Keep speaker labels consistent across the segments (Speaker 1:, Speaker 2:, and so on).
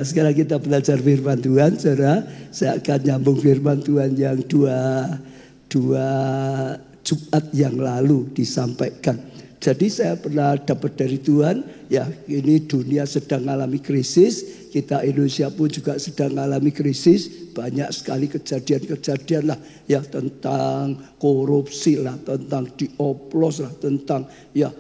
Speaker 1: Sekarang kita belajar firman Tuhan, saudara. Saya akan nyambung firman Tuhan yang dua Jumat yang lalu disampaikan. Jadi saya pernah dapat dari Tuhan, ya ini dunia sedang mengalami krisis. Kita Indonesia pun juga sedang mengalami krisis. Banyak sekali kejadian-kejadian lah, ya tentang korupsi lah, tentang dioplos lah, tentang ya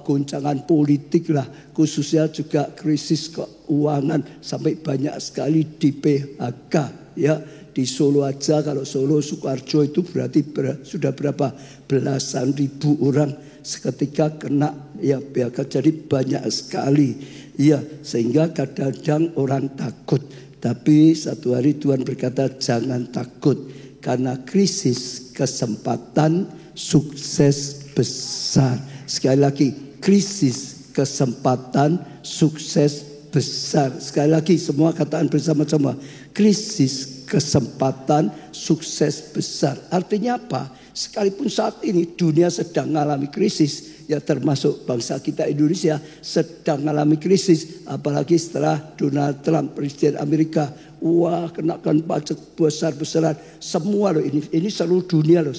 Speaker 1: goncangan politik lah, khususnya juga krisis keuangan sampai banyak sekali di PHK, ya. Di Solo aja, kalau Solo Sukoharjo itu berarti sudah berapa belasan ribu orang seketika kena ya PHK. Jadi banyak sekali ya, sehingga kadang-kadang orang takut. Tapi satu hari Tuhan berkata jangan takut, karena krisis kesempatan sukses besar. Sekali lagi, krisis kesempatan sukses besar. Sekali lagi, semua katakan bersama-sama, krisis kesempatan sukses besar. Artinya apa? Sekalipun saat ini dunia sedang mengalami krisis, ya termasuk bangsa kita Indonesia sedang mengalami krisis, apalagi setelah Donald Trump presiden Amerika, wah kenakan pajak besar-besaran, semua loh, ini seluruh dunia loh,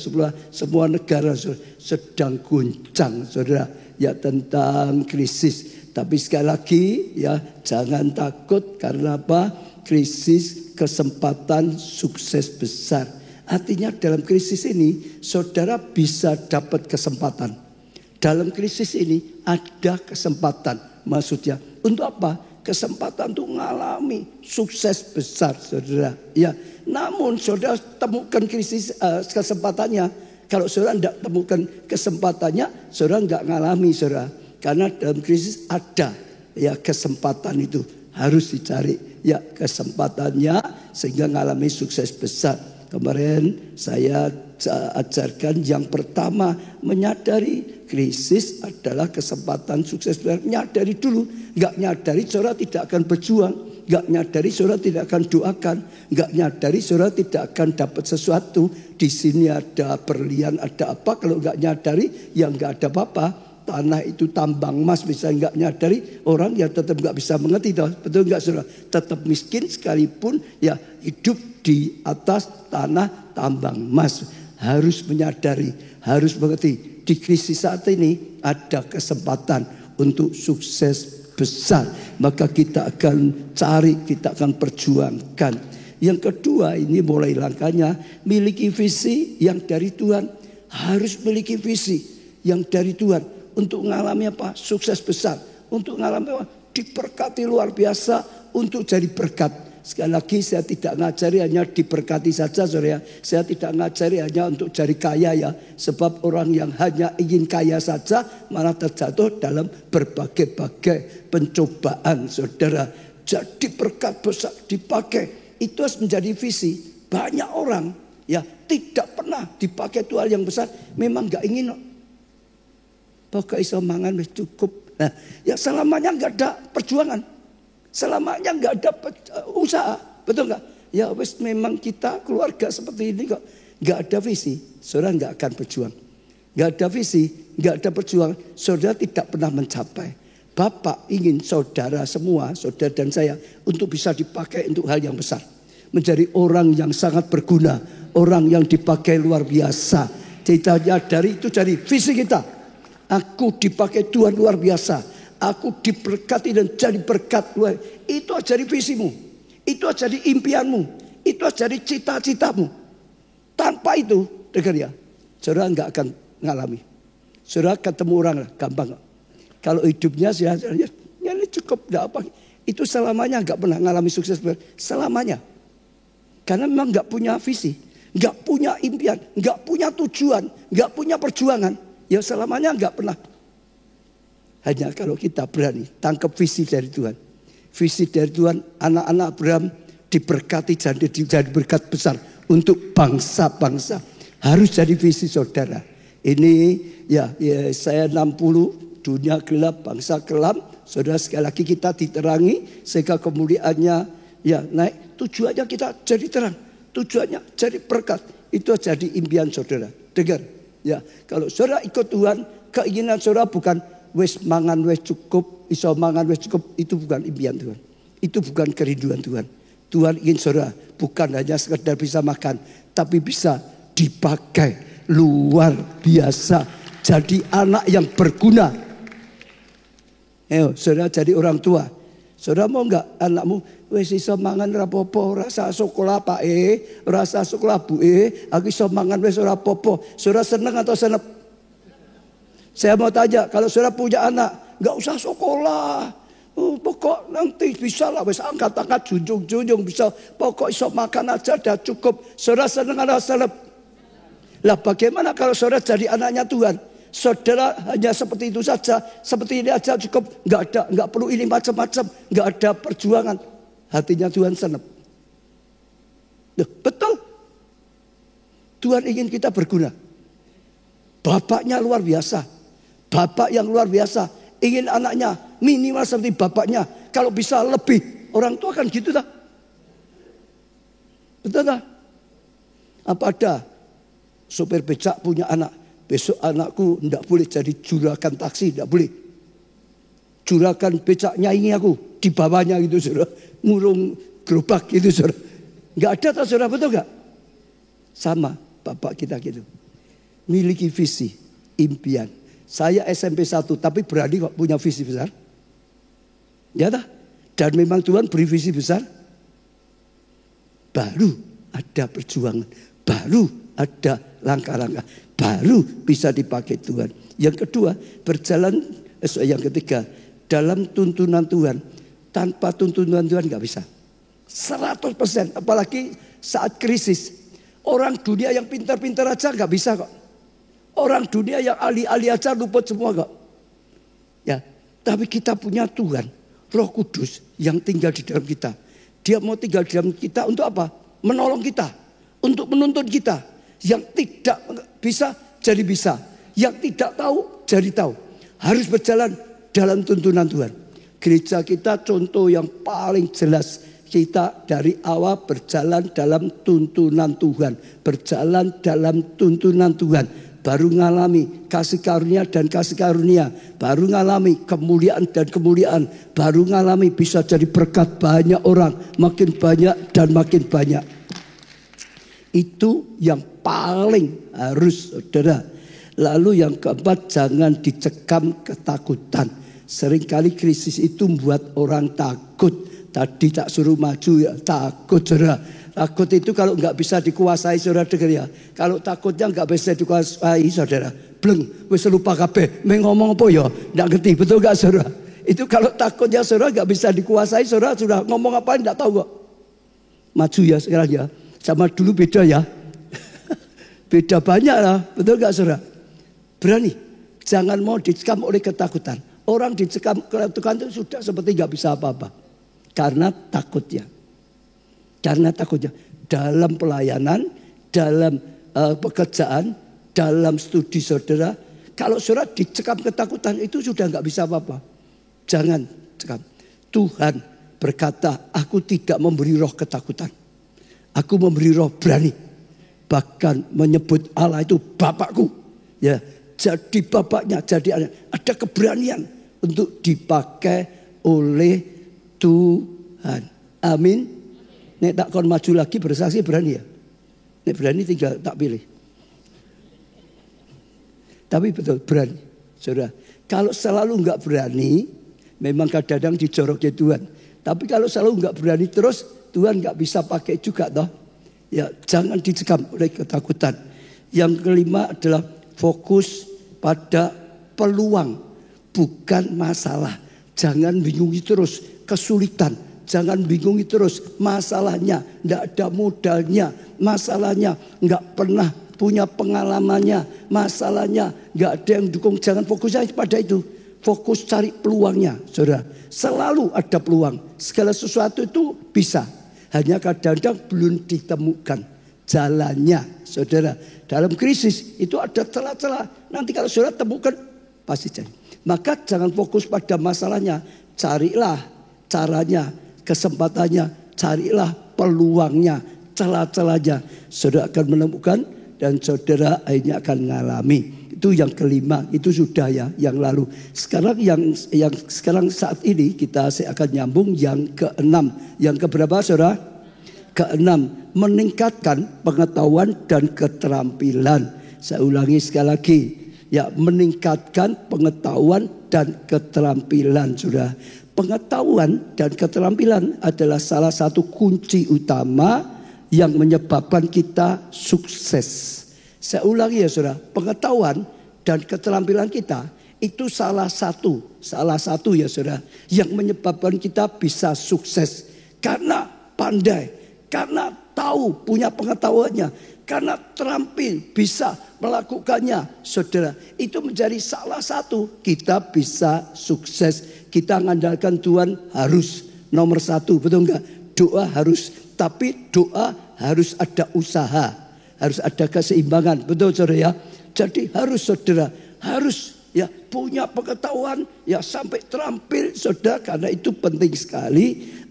Speaker 1: semua negara sedang goncang, saudara, ya tentang krisis. Tapi sekali lagi ya jangan takut, karena apa? Krisis kesempatan sukses besar. Artinya dalam krisis ini saudara bisa dapat kesempatan. Dalam krisis ini ada kesempatan. Maksudnya untuk apa? Kesempatan untuk mengalami sukses besar, saudara. Ya, namun saudara temukan krisis kesempatannya. Kalau saudara tidak temukan kesempatannya, saudara nggak ngalami, saudara. Karena dalam krisis ada ya kesempatan itu harus dicari ya kesempatannya sehingga mengalami sukses besar. Kemarin saya ajarkan yang pertama, menyadari krisis adalah kesempatan sukses besar. Menyadari dulu, nggak nyadari saudara tidak akan berjuang, nggak nyadari saudara tidak akan doakan, nggak nyadari saudara tidak akan dapat sesuatu. Di sini ada berlian, ada apa? Kalau nggak nyadari, ya nggak ada apa-apa. Tanah itu tambang emas, bisa nggak nyadari, orang ya tetap nggak bisa mengerti, betul nggak saudara? Tetap miskin sekalipun ya hidup di atas tanah tambang emas. Harus menyadari, harus mengerti. Di krisis saat ini ada kesempatan untuk sukses besar, maka kita akan cari, kita akan perjuangkan. Yang kedua, ini mulai langkahnya, miliki visi yang dari Tuhan. Harus miliki visi yang dari Tuhan. Untuk mengalami apa? Sukses besar. Untuk mengalami apa? Diberkati luar biasa, untuk jadi berkat. Sekali lagi saya tidak ngajari hanya diberkati saja, saudara. Saya tidak ngajari hanya untuk jadi kaya ya. Sebab orang yang hanya ingin kaya saja malah terjatuh dalam berbagai-bagai pencobaan, saudara. Jadi berkat besar dipakai. Itu harus menjadi visi. Banyak orang ya tidak pernah dipakai Tuhan yang besar. Memang gak ingin. Pokoknya iso mangan wis cukup. Nah, ya selamanya nggak ada perjuangan, selamanya nggak ada usaha, betul nggak? Ya wis memang kita keluarga seperti ini kok, nggak ada visi, saudara nggak akan berjuang. Nggak ada visi, nggak ada perjuangan, saudara tidak pernah mencapai. Bapak ingin saudara semua, saudara dan saya, untuk bisa dipakai untuk hal yang besar, menjadi orang yang sangat berguna, orang yang dipakai luar biasa. Ceritanya dari itu, dari visi kita. Aku dipakai Tuhan luar biasa. Aku diberkati dan jadi berkat luar. Itu jadi visimu. Itu jadi impianmu. Itu jadi cita-citamu. Tanpa itu, dengar ya, saudara nggak akan ngalami. Saudara ketemu orang gampang. Kalau hidupnya ya ini cukup, nggak apa. Itu selamanya nggak pernah ngalami sukses. Selamanya. Karena memang nggak punya visi, nggak punya impian, nggak punya tujuan, nggak punya perjuangan. Ya selamanya enggak pernah. Hanya kalau kita berani tangkap visi dari Tuhan. Visi dari Tuhan, anak-anak Abraham diberkati jadi berkat besar untuk bangsa-bangsa. Harus jadi visi saudara. Ini ya saya 60, dunia gelap, bangsa kelam. Saudara, sekali lagi kita diterangi sehingga kemuliaannya ya naik. Tujuannya kita jadi terang. Tujuannya jadi berkat. Itu jadi impian saudara. Dengar. Ya, kalau saudara ikut Tuhan, keinginan saudara bukan wis mangan wis cukup, iso mangan wis cukup, itu bukan impian Tuhan. Itu bukan kerinduan Tuhan. Tuhan ingin saudara bukan hanya sekedar bisa makan, tapi bisa dipakai luar biasa. Jadi anak yang berguna. Ayo, saudara jadi orang tua. Saudara mau enggak anakmu wis iso mangan ora apa-apa, rasa sekolah Pak rasa sekolah Bu aku iso mangan wis ora apa-apa. Saudara seneng atau senep? Saya mau tanya, kalau saudara punya anak, enggak usah sekolah. Pokok nanti bisa lah wis angkat-angkat junjung-junjung bisa. Pokok iso makan aja dah cukup. Saudara seneng atau senep? Lah bagaimana kalau saudara jadi anaknya Tuhan? Saudara hanya seperti itu saja, seperti ini aja cukup, nggak perlu ini macam-macam, nggak ada perjuangan. Hatinya Tuhan senep. Betul. Tuhan ingin kita berguna. Bapaknya luar biasa, bapak yang luar biasa, ingin anaknya minimal seperti bapaknya, kalau bisa lebih. Orang tua kan gitu tak? Betul tak? Apa ada sopir becak punya anak? Besok anakku tidak boleh jadi juragan taksi, tidak boleh. Juragan becak nyanyi aku di bawahnya gitu saudara, ngurung gerobak gitu saudara. Nggak ada tak saudara, betul nggak? Sama bapak kita gitu. Miliki visi, impian. Saya SMP 1 tapi berani kok punya visi besar. Ya tak? Dan memang Tuhan beri visi besar. Baru ada perjuangan, baru ada langkah-langkah, baru bisa dipakai Tuhan. Yang kedua, yang ketiga, dalam tuntunan Tuhan. Tanpa tuntunan Tuhan gak bisa 100%, apalagi saat krisis. Orang dunia yang pintar-pintar aja gak bisa kok. Orang dunia yang ahli-ahli aja luput semua kok. Ya, tapi kita punya Tuhan, Roh Kudus yang tinggal di dalam kita. Dia mau tinggal di dalam kita untuk apa? Menolong kita, untuk menuntun kita. Yang tidak bisa jadi bisa, yang tidak tahu jadi tahu. Harus berjalan dalam tuntunan Tuhan. Gereja kita contoh yang paling jelas. Kita dari awal berjalan dalam tuntunan Tuhan, berjalan dalam tuntunan Tuhan. Baru ngalami kasih karunia dan kasih karunia, baru ngalami kemuliaan dan kemuliaan, baru ngalami bisa jadi berkat banyak orang, makin banyak dan makin banyak. Itu yang paling harus saudara. Lalu yang keempat, jangan dicekam ketakutan. Seringkali krisis itu membuat orang takut. Tadi tak suruh maju ya takut saudara. Takut itu kalau nggak bisa dikuasai saudara dengar ya. Kalau takutnya nggak bisa dikuasai saudara, bleng, wis lupa kabeh. Ngomong apa ya? Nggak ngerti, betul nggak saudara? Itu kalau takutnya saudara nggak bisa dikuasai saudara sudah ngomong apa nggak tahu kok. Maju ya sekarang ya. Sama dulu beda ya. Beda banyak lah, betul gak saudara? Berani, jangan mau dicekam oleh ketakutan. Orang dicekam ketakutan itu sudah seperti gak bisa apa-apa. Karena takutnya. Karena takutnya. Dalam pelayanan, dalam pekerjaan, dalam studi saudara. Kalau saudara dicekam ketakutan itu sudah gak bisa apa-apa. Jangan cekam. Tuhan berkata, aku tidak memberi roh ketakutan. Aku memberi roh berani. Bahkan menyebut Allah itu Bapakku. Ya, jadi bapaknya, jadi anak. Ada keberanian untuk dipakai oleh Tuhan. Amin. Nek tak kon maju lagi bersaksi berani ya. Nek berani tinggal tak pilih. Tapi betul berani. Saudara, kalau selalu enggak berani, memang kadang-kadang dijoroki Tuhan. Tapi kalau selalu enggak berani terus, Tuhan enggak bisa pakai juga toh. Ya, jangan dicekam oleh ketakutan. Yang kelima adalah fokus pada peluang, bukan masalah. Jangan bingungi terus kesulitan. Jangan bingungi terus masalahnya. Tidak ada modalnya. Masalahnya nggak pernah punya pengalamannya. Masalahnya nggak ada yang dukung. Jangan fokusnya pada itu. Fokus cari peluangnya, saudara. Selalu ada peluang. Segala sesuatu itu bisa. Hanya kadang-kadang belum ditemukan jalannya, saudara. Dalam krisis itu ada celah-celah. Nanti kalau saudara temukan pasti jadi. Maka jangan fokus pada masalahnya. Carilah caranya, kesempatannya. Carilah peluangnya, celah-celahnya. Saudara akan menemukan dan saudara akhirnya akan mengalami. Itu yang kelima, itu sudah ya yang lalu. Sekarang yang sekarang saat ini saya akan nyambung yang keenam. Yang keberapa saudara? Keenam, meningkatkan pengetahuan dan keterampilan. Saya ulangi sekali lagi. Ya, meningkatkan pengetahuan dan keterampilan, saudara. Pengetahuan dan keterampilan adalah salah satu kunci utama yang menyebabkan kita sukses. Saya ulangi ya saudara, pengetahuan dan keterampilan kita itu salah satu ya saudara, yang menyebabkan kita bisa sukses. Karena pandai, karena tahu, punya pengetahuannya, karena terampil, bisa melakukannya. Saudara, itu menjadi salah satu kita bisa sukses. Kita mengandalkan Tuhan harus nomor satu, betul enggak? Doa harus, tapi doa harus ada usaha, harus ada keseimbangan, betul saudara ya. Jadi harus saudara, harus ya punya pengetahuan ya sampai terampil saudara, karena itu penting sekali.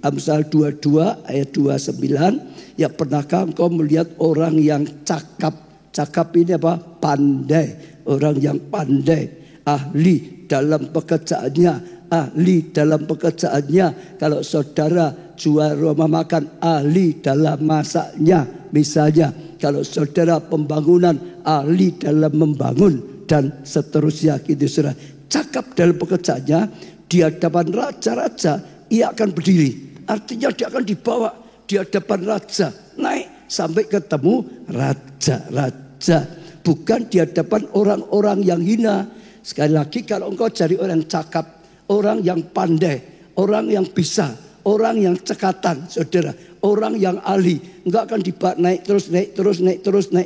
Speaker 1: Amsal 22 ayat 29, ya pernahkah engkau melihat orang yang cakap? Cakap ini apa? Pandai. Orang yang pandai, ahli dalam pekerjaannya. Ahli dalam pekerjaannya. Kalau saudara jual rumah makan, ahli dalam masaknya. Misalnya kalau saudara pembangunan, ahli dalam membangun, dan seterusnya gitu saudara. Cakap dalam pekerjaannya, di hadapan raja-raja ia akan berdiri. Artinya dia akan dibawa di hadapan raja, naik sampai ketemu raja-raja. Bukan di hadapan orang-orang yang hina. Sekali lagi, kalau engkau cari orang cakap, orang yang pandai, orang yang bisa, orang yang cekatan, saudara, orang yang ahli, enggak akan dibawa naik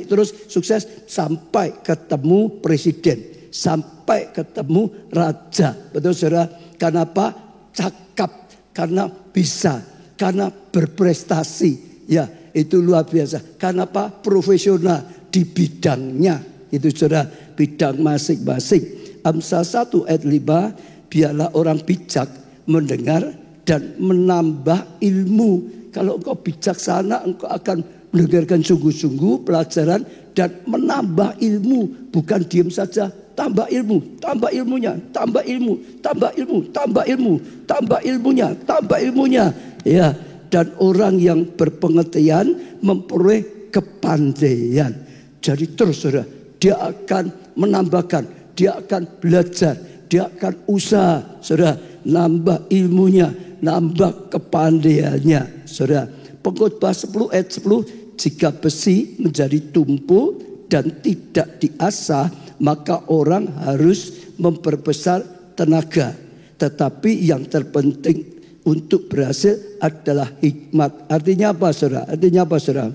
Speaker 1: terus sukses sampai ketemu presiden, sampai ketemu raja. Betul saudara? Kenapa? Cakap, karena bisa, karena berprestasi. Ya, itu luar biasa. Kenapa? Profesional di bidangnya. Itu saudara, bidang masing-masing. Amsal 1 ayat 5, biarlah orang bijak mendengar dan menambah ilmu. Kalau engkau bijaksana, engkau akan mendengarkan sungguh-sungguh pelajaran dan menambah ilmu. Bukan diam saja, tambah ilmu, tambah ilmunya, tambah ilmu, tambah ilmu, tambah ilmu, tambah ilmunya, tambah ilmunya. Ya, dan orang yang berpengertian memperoleh kepandaian. Jadi terus saudara, dia akan menambahkan, dia akan belajar, dia akan usaha, saudara, nambah ilmunya, nambah kepandaiannya, saudara. Pengkhotbah 10 ayat 10, jika besi menjadi tumpul dan tidak diasah, maka orang harus memperbesar tenaga. Tetapi yang terpenting untuk berhasil adalah hikmat. Artinya apa saudara? Artinya apa saudara?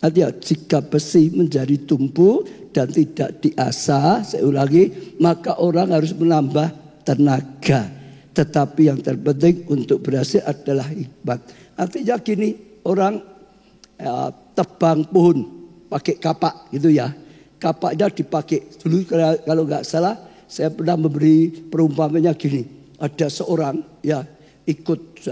Speaker 1: Artinya jika besi menjadi tumpul dan tidak diasah, saya ulangi, maka orang harus menambah tenaga. Tetapi yang terpenting untuk berhasil adalah hikmat. Artinya gini, orang tebang pohon pakai kapak gitu ya. Kapaknya dipakai dulu, kalau nggak salah saya pernah memberi perumpamannya gini. Ada seorang ya ikut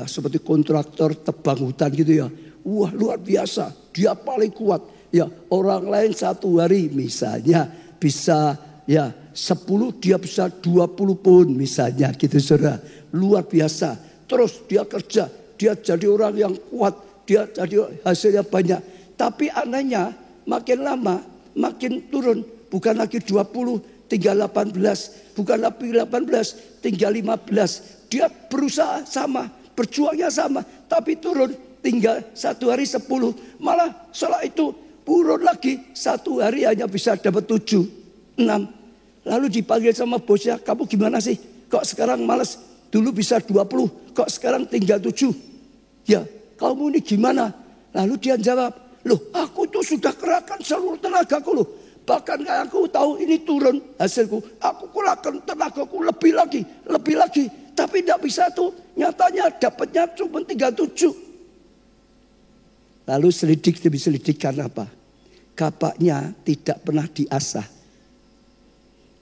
Speaker 1: seperti kontraktor tebang hutan gitu ya. Wah, luar biasa, dia paling kuat. Ya, orang lain satu hari misalnya bisa ya 10, dia bisa 20 pohon misalnya gitu saudara. Luar biasa. Terus dia kerja, dia jadi orang yang kuat, dia jadi hasilnya banyak. Tapi anehnya makin lama makin turun, bukan lagi 20, tinggal 18, bukan lagi 18, tinggal 15. Dia berusaha sama, berjuangnya sama, tapi turun tinggal satu hari 10. Malah setelah itu turun lagi, satu hari hanya bisa dapat 7, 6. Lalu dipanggil sama bosnya, kamu gimana sih? Kok sekarang malas? Dulu bisa 20, kok sekarang tinggal 7? Ya, kamu ini gimana? Lalu dia jawab, loh aku tuh sudah kerahkan seluruh tenagaku loh. Bahkan aku tahu ini turun hasilku, aku kerahkan tenagaku lebih lagi. Tapi tidak bisa tuh, nyatanya dapatnya cuma tinggal 7. Lalu selidik demi selidik, karena apa? Kapaknya tidak pernah diasah.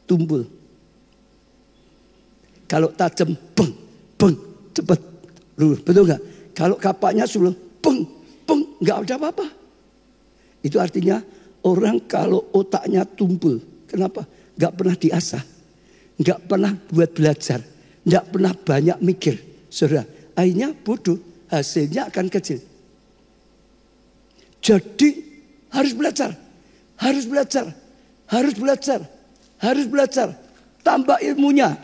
Speaker 1: Tumpul. Kalau tajam, beng, cepat. Betul nggak? Kalau kapaknya sebelum, beng, nggak ada apa-apa. Itu artinya orang kalau otaknya tumpul, Kenapa? Nggak pernah diasah. Nggak pernah buat belajar. Nggak pernah banyak mikir. Saudara, akhirnya bodoh. Hasilnya akan kecil. Jadi harus belajar. Harus belajar. Harus belajar. Harus belajar. Tambah ilmunya.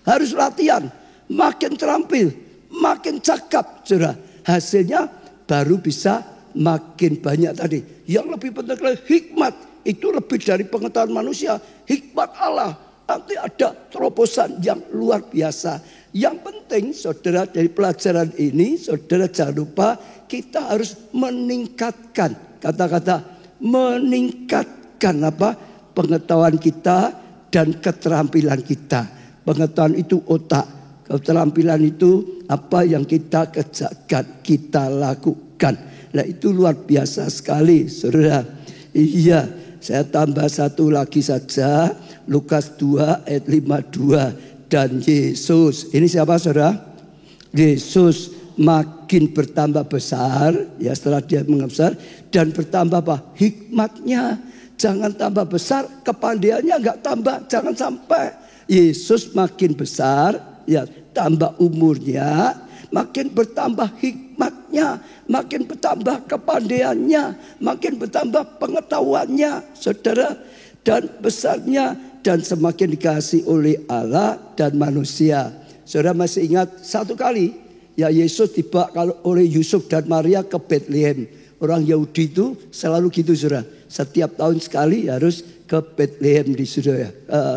Speaker 1: Harus latihan. Makin terampil. Makin cakap. Saudara, hasilnya baru bisa makin banyak tadi. Yang lebih penting adalah hikmat. Itu lebih dari pengetahuan manusia. Hikmat Allah. Nanti ada terobosan yang luar biasa. Yang penting saudara dari pelajaran ini, saudara jangan lupa kita harus meningkatkan. Kata-kata meningkatkan apa? Pengetahuan kita dan keterampilan kita. Pengetahuan itu otak. Keterampilan itu apa yang kita kerjakan, kita lakukan. Nah itu luar biasa sekali saudara. Iya, saya tambah satu lagi saja. Lukas 2 ayat 52. Dan Yesus, ini siapa saudara? Yesus makin bertambah besar. Ya setelah dia membesar. Dan bertambah apa? Hikmatnya. Jangan tambah besar, kepandaiannya enggak tambah. Jangan sampai. Yesus makin besar. Ya tambah umurnya. Makin bertambah hikmatnya. Makin bertambah kepandaiannya. Makin bertambah pengetahuannya. Saudara. Dan besarnya. Dan semakin dikasih oleh Allah dan manusia. Saudara masih ingat satu kali. Ya Yesus tiba oleh Yusuf dan Maria ke Bethlehem. Orang Yahudi itu selalu gitu saudara. Setiap tahun sekali harus ke Bethlehem di saudara.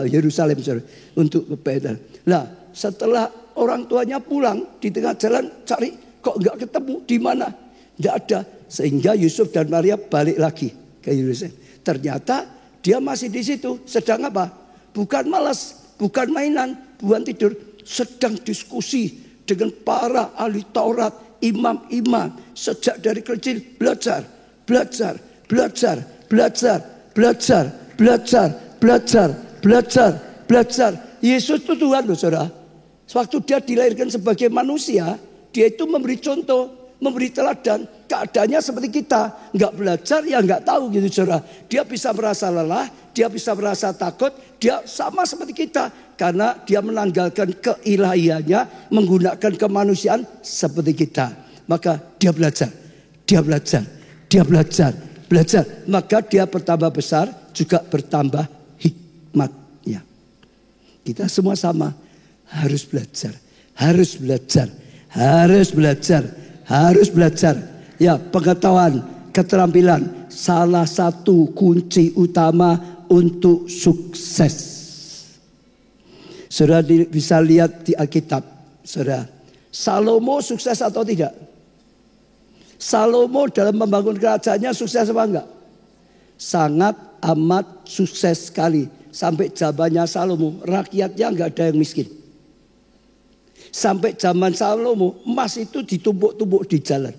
Speaker 1: Yerusalem saudara. Untuk ke Bethlehem. Nah setelah orang tuanya pulang di tengah jalan cari. Kok enggak ketemu di mana? Enggak ada. Sehingga Yusuf dan Maria balik lagi ke Yerusalem. Ternyata dia masih di situ. Sedang apa? Bukan malas, bukan mainan, bukan tidur. Sedang diskusi dengan para ahli Taurat, imam-imam. Sejak dari kecil belajar, belajar, belajar, belajar, belajar, belajar, belajar, belajar, belajar. Yesus itu Tuhan loh saudara. Waktu dia dilahirkan sebagai manusia, dia itu memberi contoh, memberi teladan. Keadaannya seperti kita, nggak belajar ya nggak tahu gitu saudara. Dia bisa merasa lelah, dia bisa merasa takut, dia sama seperti kita karena dia menanggalkan keilahiannya, menggunakan kemanusiaan seperti kita. Maka dia belajar, dia belajar, dia belajar, belajar. Maka dia bertambah besar, juga bertambah hikmatnya. Kita semua sama, harus belajar, harus belajar, harus belajar, harus belajar. Ya, pengetahuan, keterampilan salah satu kunci utama untuk sukses. Saudara bisa lihat di Alkitab, saudara. Salomo sukses atau tidak? Salomo dalam membangun kerajaannya sukses apa enggak? Sangat amat sukses sekali. Sampai zamannya Salomo, rakyatnya enggak ada yang miskin. Sampai zaman Salomo, emas itu ditumpuk-tumpuk di jalan.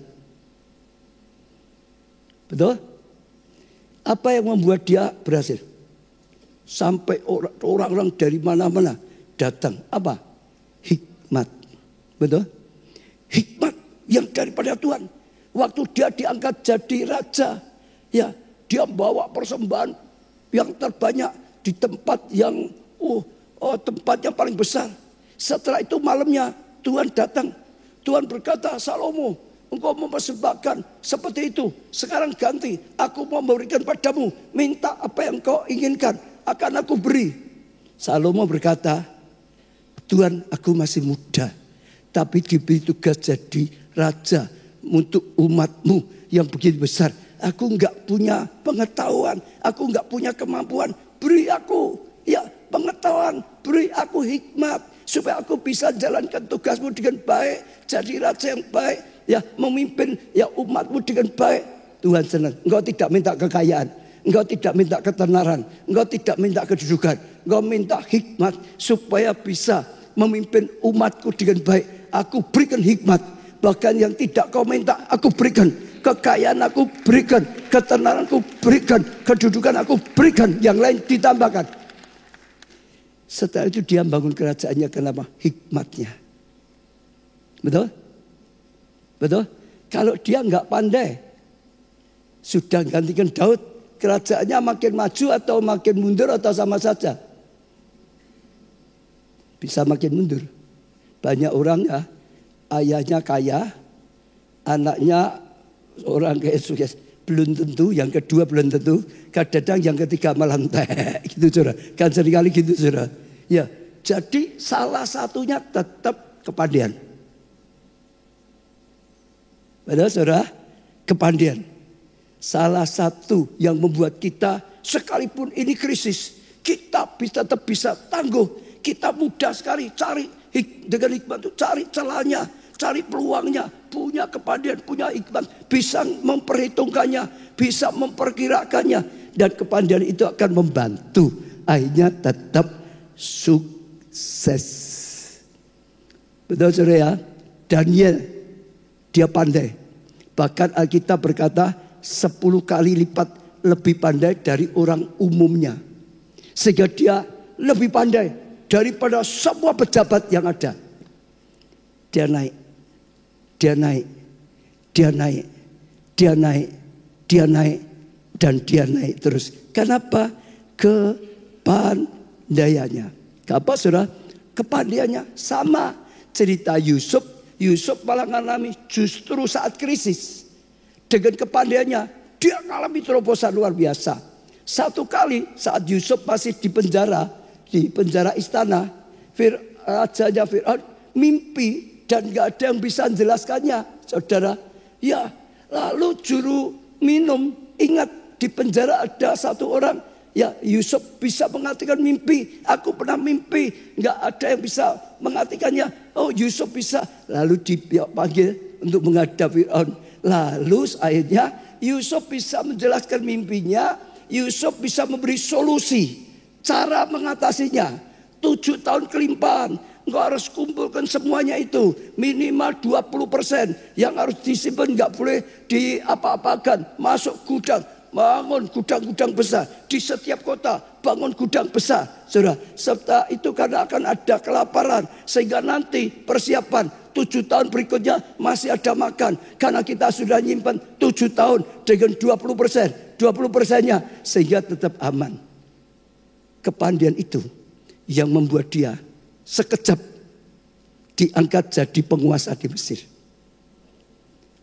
Speaker 1: Betul? Apa yang membuat dia berhasil? Sampai orang-orang dari mana-mana datang. Apa? Hikmat. Betul? Hikmat yang daripada Tuhan. Waktu dia diangkat jadi raja. Ya, dia bawa persembahan yang terbanyak di tempat yang tempatnya paling besar. Setelah itu malamnya Tuhan datang. Tuhan berkata, Salomo, engkau mempersembahkan seperti itu. Sekarang ganti. Aku mau memberikan padamu. Minta apa yang kau inginkan. Akan aku beri. Salomo berkata, Tuhan aku masih muda. Tapi diberi tugas jadi raja. Untuk umatmu yang begitu besar. Aku enggak punya pengetahuan. Aku enggak punya kemampuan. Beri aku ya pengetahuan. Beri aku hikmat. Supaya aku bisa jalankan tugasmu dengan baik. Jadi raja yang baik. Ya memimpin ya umatmu dengan baik. Tuhan senang. Engkau tidak minta kekayaan, engkau tidak minta ketenaran, engkau tidak minta kedudukan, engkau minta hikmat supaya bisa memimpin umatku dengan baik. Aku berikan hikmat. Bahkan yang tidak kau minta aku berikan. Kekayaan aku berikan, ketenaran aku berikan, kedudukan aku berikan, yang lain ditambahkan. Setelah itu dia bangun kerajaannya, kenapa? Hikmatnya. Betul? Betul? Kalau dia nggak pandai, sudah gantikan Daud. Kerajaannya makin maju atau makin mundur atau sama saja? Bisa makin mundur. Banyak orang ya, ayahnya kaya, anaknya orang kayak sukses. Belum tentu, yang kedua belum tentu, kadang yang ketiga malah entek. Gitu saudara, kan seringkali gitu saudara. Ya, jadi salah satunya tetap kepandaian. Padahal saudara, kepandaian. Salah satu yang membuat kita sekalipun ini krisis, kita tetap bisa tangguh. Kita mudah sekali cari dengan hikmat itu, cari celahnya, cari peluangnya, punya kepandaian, punya hikmat, bisa memperhitungkannya, bisa memperkirakannya, dan kepandaian itu akan membantu akhirnya tetap sukses. Betul saudara ya? Daniel dia pandai, bahkan Alkitab berkata 10 kali lipat lebih pandai dari orang umumnya, sehingga dia lebih pandai daripada semua pejabat yang ada. Dia naik, dia naik, dia naik, dia naik, dia naik, dan dia naik terus. Kenapa? Kepandaiannya. Apa saudara? Kepandaiannya sama. Cerita Yusuf malah mengalami justru saat krisis. Dengan kepandaiannya, dia mengalami terobosan luar biasa. Satu kali saat Yusuf masih di penjara istana, rajanya Fir'aun mimpi dan gak ada yang bisa menjelaskannya, saudara. Ya, lalu juru minum, ingat di penjara ada satu orang, ya Yusuf bisa mengartikan mimpi. Aku pernah mimpi, gak ada yang bisa mengartikannya. Oh Yusuf bisa, lalu dipanggil untuk menghadap Fir'aun. Lalu akhirnya Yusuf bisa menjelaskan mimpinya, Yusuf bisa memberi solusi. Cara mengatasinya 7 tahun kelimpahan. Engkau harus kumpulkan semuanya itu. Minimal 20% yang harus disimpan, gak boleh diapa-apakan. Masuk gudang, bangun gudang-gudang besar. Di setiap kota bangun gudang besar, saudara. Serta itu karena akan ada kelaparan, sehingga nanti persiapan 7 tahun berikutnya masih ada makan. Karena kita sudah nyimpan 7 tahun dengan 20%. 20%-nya sehingga tetap aman. Kepandaian itu yang membuat dia sekejap diangkat jadi penguasa di Mesir.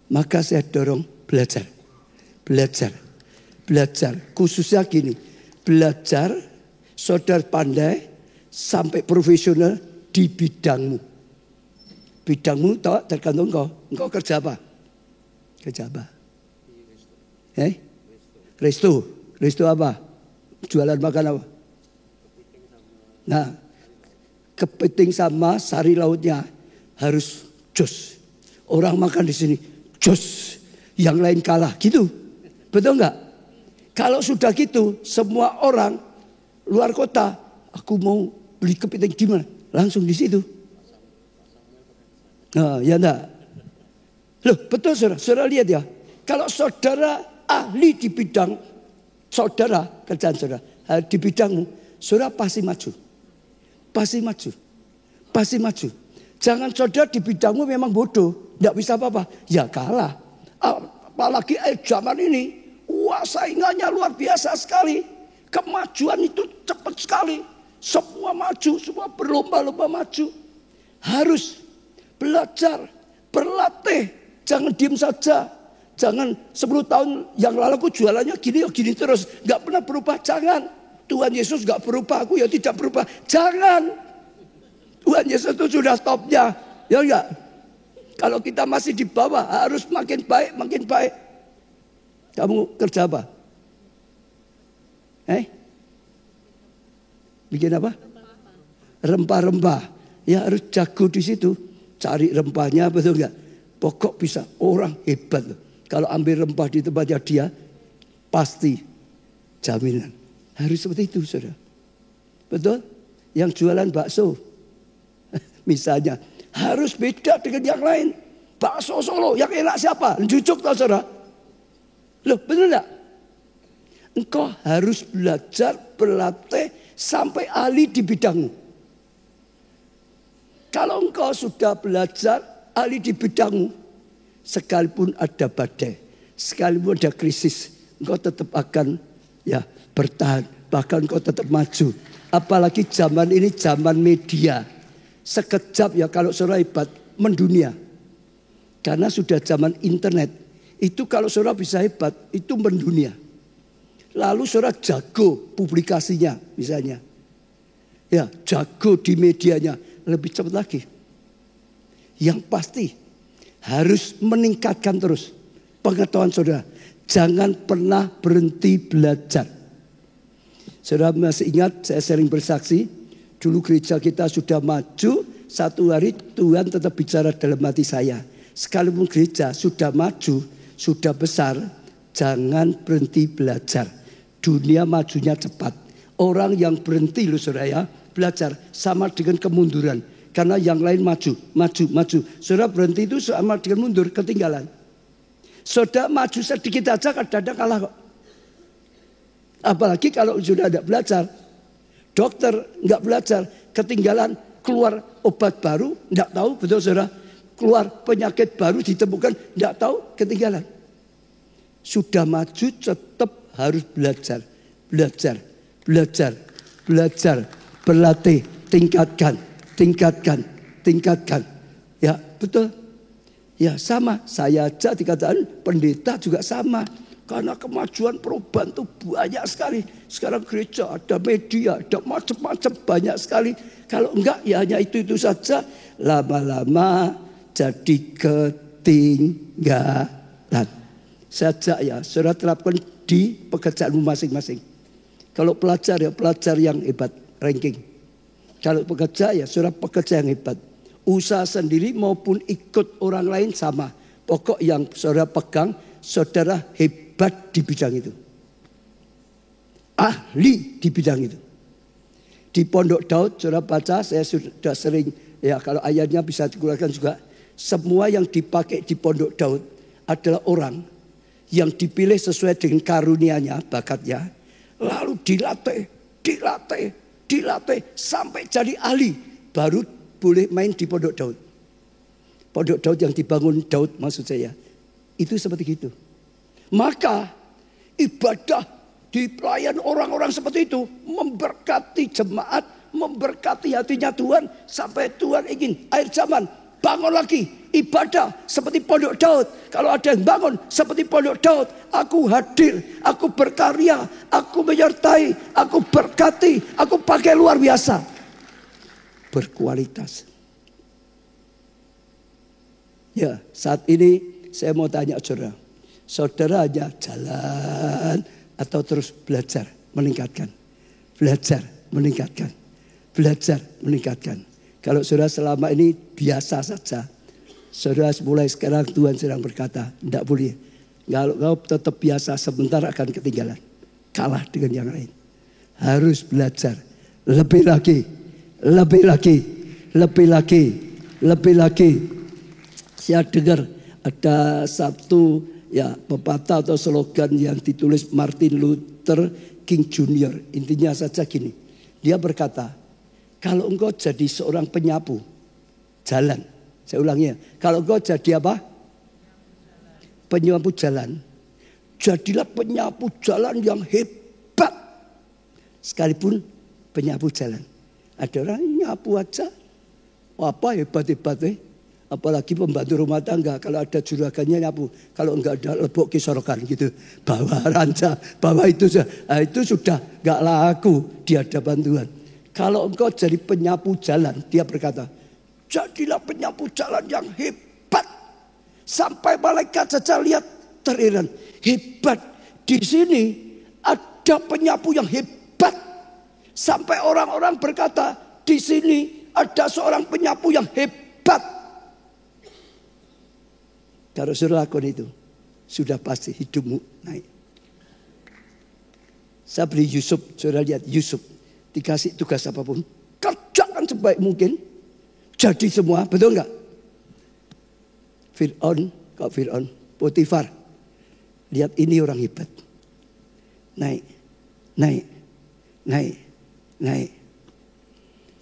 Speaker 1: Maka saya dorong belajar. Khususnya gini, belajar saudara pandai sampai profesional di bidangmu. Bidangmu tergantung engkau kerja apa? Kerja apa? Resto apa? Jualan makan apa? Nah, kepiting sama sari lautnya harus jos. Orang makan di sini jos, yang lain kalah, gitu. Betul nggak? Kalau sudah gitu, semua orang luar kota, aku mau beli kepiting di mana? Langsung di situ. Nah, ya enggak? Loh, betul saudara lihat ya. Kalau saudara ahli di bidang saudara, kerjaan saudara di bidangmu, saudara pasti maju. Pasti maju. Jangan saudara di bidangmu memang bodoh, tidak bisa apa-apa, ya kalah. Apalagi zaman ini, wah saingannya luar biasa sekali. Kemajuan itu cepat sekali. Semua maju, semua berlomba-lomba maju. Harus belajar, berlatih, jangan diem saja. Jangan 10 tahun yang lalu aku jualannya gini terus, nggak pernah berubah. Jangan. Tuhan Yesus gak berubah, aku ya tidak berubah. Jangan. Tuhan Yesus itu sudah topnya. Ya enggak? Kalau kita masih di bawah, harus makin baik. Kamu kerja apa? Bikin apa? Rempah-rempah. Ya harus jago di situ. Cari rempahnya, betul enggak? Pokok bisa. Orang hebat. Kalau ambil rempah di tempatnya dia, pasti jaminan. Harus seperti itu, saudara. Betul? Yang jualan bakso, misalnya, harus beda dengan yang lain. Bakso Solo, yang enak siapa? Jujuk tau saudara? Loh, betul enggak? Engkau harus belajar, berlatih, sampai ahli di bidangmu. Kalau engkau sudah belajar, ahli di bidangmu, sekalipun ada badai, sekalipun ada krisis, engkau tetap akan ya bertahan, bahkan kau tetap maju. Apalagi zaman ini zaman media. Sekejap ya kalau saudara hebat mendunia. Karena sudah zaman internet. Itu kalau saudara bisa hebat itu mendunia. Lalu saudara jago publikasinya misalnya. Ya jago di medianya lebih cepat lagi. Yang pasti harus meningkatkan terus pengetahuan saudara. Jangan pernah berhenti belajar. Saudara masih ingat saya sering bersaksi. Dulu gereja kita sudah maju. Satu hari Tuhan tetap bicara dalam hati saya. Sekalipun gereja sudah maju, sudah besar. Jangan berhenti belajar. Dunia majunya cepat. Orang yang berhenti loh saudara ya. Belajar sama dengan kemunduran. Karena yang lain maju. Saudara berhenti itu sama dengan mundur, ketinggalan. Saudara maju sedikit aja kadang-kadang kalah kok. Apalagi kalau sudah tidak belajar. Dokter nggak belajar, ketinggalan, keluar obat baru, nggak tahu, betul saudara. Keluar penyakit baru ditemukan, nggak tahu, ketinggalan. Sudah maju tetap harus belajar. Berlatih, tingkatkan. Ya betul. Ya sama, saya aja dikatakan pendeta juga sama. Karena kemajuan perubahan itu banyak sekali. Sekarang gereja ada media, ada macam-macam banyak sekali. Kalau enggak ya hanya itu saja. Lama-lama jadi ketinggalan. Saja ya, saudara terapkan di pekerjaanmu masing-masing. Kalau pelajar ya pelajar yang hebat, ranking. Kalau pekerja ya saudara pekerja yang hebat. Usaha sendiri maupun ikut orang lain sama. Pokok yang saudara pegang, saudara hebat di bidang itu. Ahli di bidang itu. Di Pondok Daud, saudara baca, saya sudah sering, ya kalau ayatnya bisa dikeluarkan juga. Semua yang dipakai di Pondok Daud adalah orang yang dipilih sesuai dengan karunianya, bakatnya. Lalu dilatih sampai jadi ahli. Baru boleh main di Pondok Daud. Pondok Daud yang dibangun Daud maksud saya. Itu seperti itu. Maka ibadah di pelayan orang-orang seperti itu memberkati jemaat, memberkati hatinya Tuhan. Sampai Tuhan ingin akhir zaman bangun lagi ibadah seperti Pondok Daud. Kalau ada yang bangun seperti Pondok Daud, aku hadir, aku berkarya, aku menyertai, aku berkati, aku pakai luar biasa. Berkualitas. Ya, saat ini saya mau tanya saudara. Saudara hanya jalan atau terus belajar, meningkatkan. Belajar, meningkatkan. Kalau saudara selama ini biasa saja. Saudara mulai sekarang Tuhan sedang berkata, tidak boleh. Kalau kau tetap biasa sebentar akan ketinggalan. Kalah dengan yang lain. Harus belajar. Lebih lagi. Saya dengar ada satu ya pepatah atau slogan yang ditulis Martin Luther King Jr. Intinya saja gini. Dia berkata, kalau engkau jadi seorang penyapu jalan. Saya ulangi ya. Kalau engkau jadi apa? Penyapu jalan. Jadilah penyapu jalan yang hebat. Sekalipun penyapu jalan. Ada orang nyapu aja. Apa hebat-hebat Apalagi pembantu rumah tangga. Kalau ada juragannya nyapu. Kalau enggak ada lebok kisorokan gitu. Bawa ranca. Bawa itu. Nah, itu sudah enggak laku di hadapan Tuhan. Kalau engkau jadi penyapu jalan. Dia berkata. Jadilah penyapu jalan yang hebat. Sampai malaikat saja lihat terheran. Hebat. Di sini ada penyapu yang hebat. Sampai orang-orang berkata. Di sini ada seorang penyapu yang hebat. Kalau saudara lakukan itu, sudah pasti hidupmu naik. Saya beri Yusuf, saudara lihat Yusuf. Dikasih tugas apapun, kerjakan sebaik mungkin. Jadi semua, betul enggak? Fir'aun, Potifar. Lihat ini orang hebat. Naik.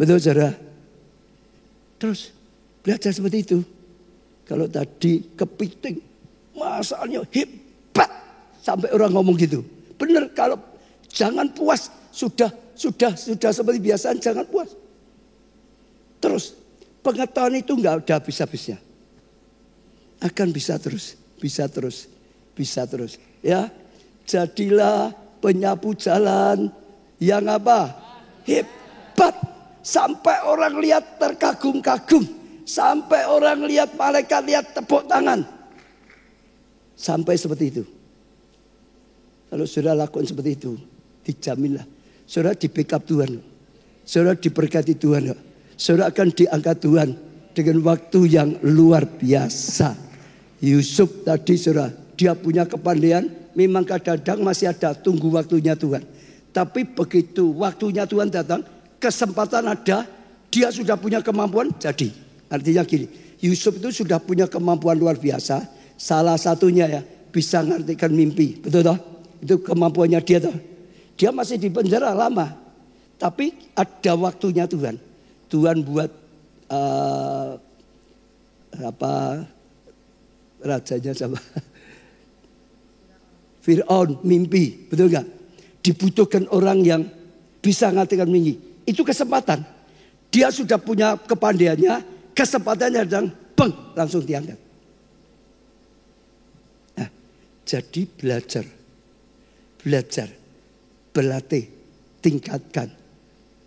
Speaker 1: Betul saudara? Terus, belajar seperti itu. Kalau tadi kepiting, masalahnya hebat. Sampai orang ngomong gitu. Benar kalau Jangan puas. Sudah seperti biasa, jangan puas. Terus pengetahuan itu nggak ada habis-habisnya. Akan bisa terus. Ya, jadilah penyapu jalan yang apa? Hebat. Sampai orang lihat terkagum-kagum. Sampai orang lihat malaikat lihat tepuk tangan. Sampai seperti itu. Kalau saudara lakukan seperti itu, dijaminlah saudara di backup Tuhan. Saudara diberkati Tuhan. Saudara akan diangkat Tuhan dengan waktu yang luar biasa. Yusuf tadi saudara, dia punya kepandaian. Memang kadang-kadang masih ada, tunggu waktunya Tuhan. Tapi begitu waktunya Tuhan datang, kesempatan ada, dia sudah punya kemampuan, jadi. Artinya gini, Yusuf itu sudah punya kemampuan luar biasa. Salah satunya ya, bisa ngartikan mimpi. Betul toh? Itu kemampuannya dia toh. Dia masih di penjara lama. Tapi ada waktunya Tuhan. Tuhan buat rajanya sama Fir'aun mimpi, betul nggak? Dibutuhkan orang yang bisa ngartikan mimpi. Itu kesempatan. Dia sudah punya kepandaiannya, kesempatannya dan bang, langsung diangkat. Nah, jadi belajar, berlatih, tingkatkan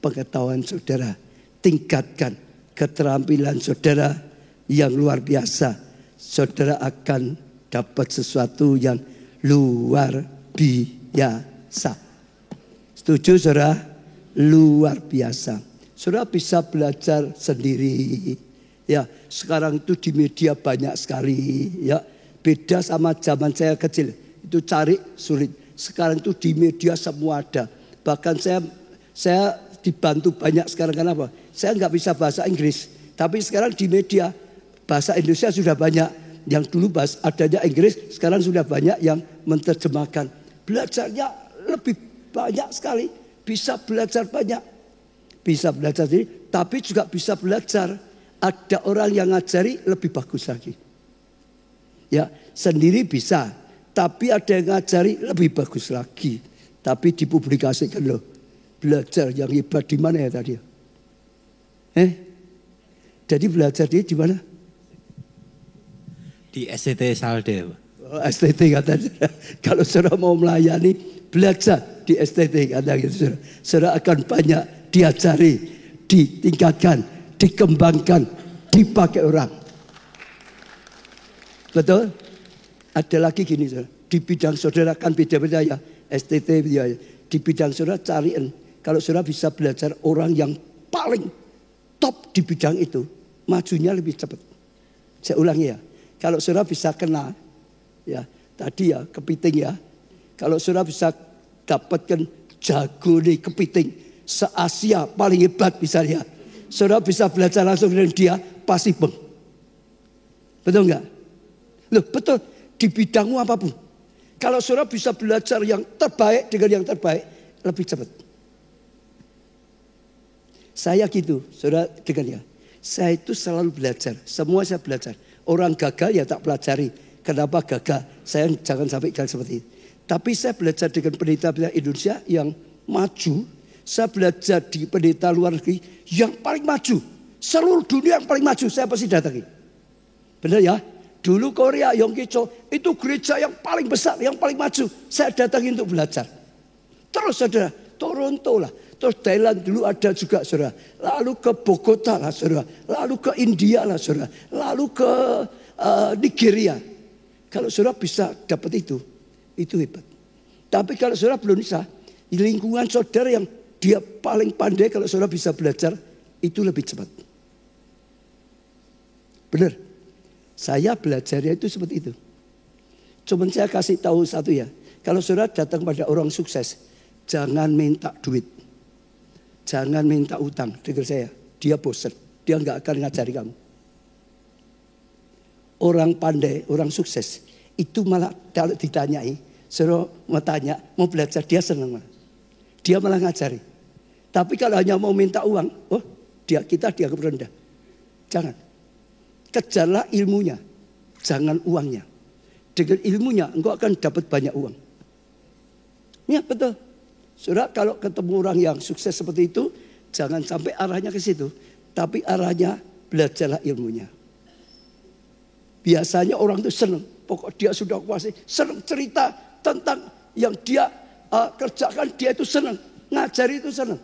Speaker 1: pengetahuan saudara, tingkatkan keterampilan saudara yang luar biasa. Saudara akan dapat sesuatu yang luar biasa. Setuju saudara? Luar biasa. Saudara bisa belajar sendiri. Ya, sekarang itu di media banyak sekali. Ya, beda sama zaman saya kecil. Itu cari sulit. Sekarang itu di media semua ada. Bahkan saya dibantu banyak sekarang. Kenapa? Saya nggak bisa bahasa Inggris. Tapi sekarang di media bahasa Indonesia sudah banyak. Yang dulu adanya Inggris, sekarang sudah banyak yang menerjemahkan. Belajarnya lebih banyak sekali. Bisa belajar banyak. Bisa belajar sendiri, tapi juga bisa belajar. Ada orang yang ngajari lebih bagus lagi. Ya, sendiri bisa. Tapi ada yang ngajari lebih bagus lagi. Tapi dipublikasikan loh. Belajar yang hebat di mana ya tadi? Jadi belajar di mana? Di STT Salde. Oh, STT katanya. Kalau saudara mau melayani, belajar di STT katanya. Saudara akan banyak diajari, ditingkatkan, dikembangkan, dipakai orang. Betul? Ada lagi gini saudara. Di bidang saudara kan beda-beda ya. STT ya. Di bidang saudara cariin. Kalau saudara bisa belajar orang yang paling top di bidang itu, majunya lebih cepat. Saya ulangi ya. Kalau saudara bisa kenal, ya tadi ya kepiting ya. Kalau saudara bisa dapatkan jago nih kepiting se-Asia paling hebat misalnya. Saudara bisa belajar langsung dengan dia, pasti beng. Betul nggak? Loh betul, di bidangmu apapun. Kalau saudara bisa belajar yang terbaik dengan yang terbaik, lebih cepat. Saya gitu, saudara dengan ya. Saya itu selalu belajar, semua saya belajar. Orang gagal ya tak pelajari. Kenapa gagal? Saya jangan sampai gagal seperti itu. Tapi saya belajar dengan pendeta-pendeta Indonesia yang maju. Saya belajar di pendeta luar negeri yang paling maju. Seluruh dunia yang paling maju saya pasti datangi. Benar ya? Dulu Korea, Yongkicho itu gereja yang paling besar, yang paling maju. Saya datangi untuk belajar. Terus saudara, Toronto lah. Terus Thailand dulu ada juga saudara. Lalu ke Bogota lah saudara. Lalu ke India lah saudara. Lalu ke Nigeria. Kalau saudara bisa dapat itu hebat. Tapi kalau saudara belum bisa, di lingkungan saudara yang dia paling pandai, kalau saudara bisa belajar, itu lebih cepat. Benar. Saya belajarnya itu seperti itu. Cuman saya kasih tahu satu ya. Kalau saudara datang pada orang sukses, jangan minta duit. Jangan minta utang. Dengar saya, dia bosan. Dia nggak akan ngajari kamu. Orang pandai, orang sukses, itu malah kalau ditanyai, saudara mau tanya, mau belajar, dia senang. Dia malah ngajari. Tapi kalau hanya mau minta uang, kita dianggap rendah. Jangan. Kejarlah ilmunya, jangan uangnya. Dengan ilmunya engkau akan dapat banyak uang. Ya betul. Saudara, kalau ketemu orang yang sukses seperti itu, jangan sampai arahnya ke situ. Tapi arahnya belajarlah ilmunya. Biasanya orang itu senang. Pokok dia sudah kuasai. Senang cerita tentang yang dia kerjakan. Dia itu senang. Ngajari itu senang.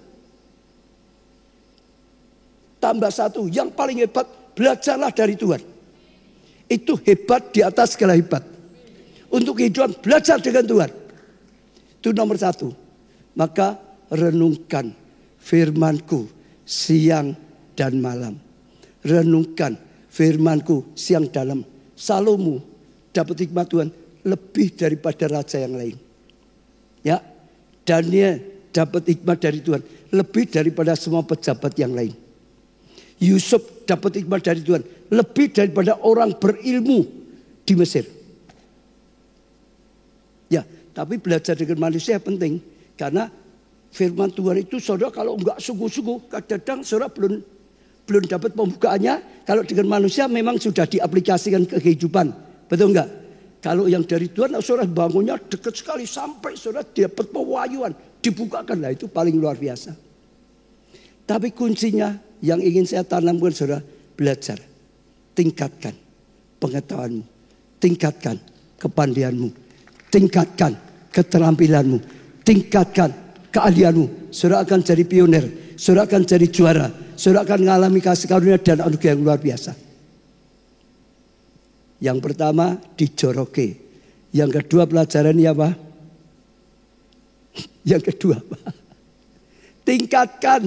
Speaker 1: Tambah satu, yang paling hebat, belajarlah dari Tuhan. Itu hebat di atas segala hebat. Untuk kehidupan, belajar dengan Tuhan. Itu nomor satu. Maka renungkan firman-Ku siang dan malam. Renungkan firman-Ku siang dalam. Salomo dapat hikmat Tuhan lebih daripada raja yang lain. Ya, Daniel dapat hikmat dari Tuhan lebih daripada semua pejabat yang lain. Yusuf dapat hikmat dari Tuhan lebih daripada orang berilmu di Mesir. Ya, tapi belajar dengan manusia penting. Karena firman Tuhan itu saudara kalau enggak sungguh-sungguh, kadang-kadang saudara belum dapat pembukaannya. Kalau dengan manusia memang sudah diaplikasikan ke kehidupan. Betul enggak? Kalau yang dari Tuhan, saudara bangunnya dekat sekali sampai saudara dapat pewahyuan. Dibukakan lah, itu paling luar biasa. Tapi kuncinya yang ingin saya tanamkan saudara, belajar. Tingkatkan pengetahuanmu. Tingkatkan kepandaianmu. Tingkatkan keterampilanmu. Tingkatkan keahlianmu. Saudara akan jadi pionir. Saudara akan jadi juara. Saudara akan mengalami kasih karunia dan anugerah yang luar biasa. Yang pertama dijoroke. Yang kedua pelajarannya apa? Yang kedua apa? Tingkatkan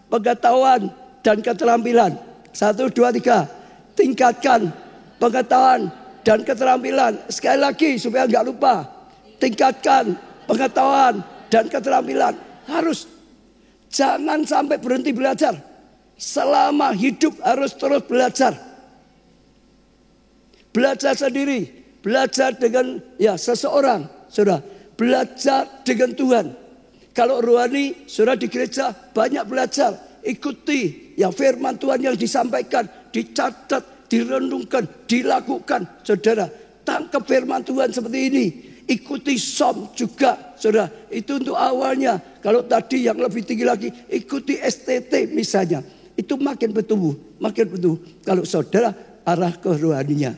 Speaker 1: pengetahuan dan keterampilan. 1, 2, 3. Tingkatkan pengetahuan dan keterampilan. Sekali lagi supaya enggak lupa. Tingkatkan pengetahuan dan keterampilan. Harus. Jangan sampai berhenti belajar. Selama hidup harus terus belajar. Belajar sendiri. Belajar dengan seseorang. Saudara. Belajar dengan Tuhan. Kalau rohani, saudara di gereja banyak belajar. Ikuti firman Tuhan yang disampaikan. Dicatat, direnungkan, dilakukan. Saudara, tangkap firman Tuhan seperti ini. Ikuti som juga, saudara. Itu untuk awalnya. Kalau tadi yang lebih tinggi lagi, ikuti STT misalnya. Itu makin bertumbuh, makin bertumbuh. Kalau saudara arah ke rohaninya.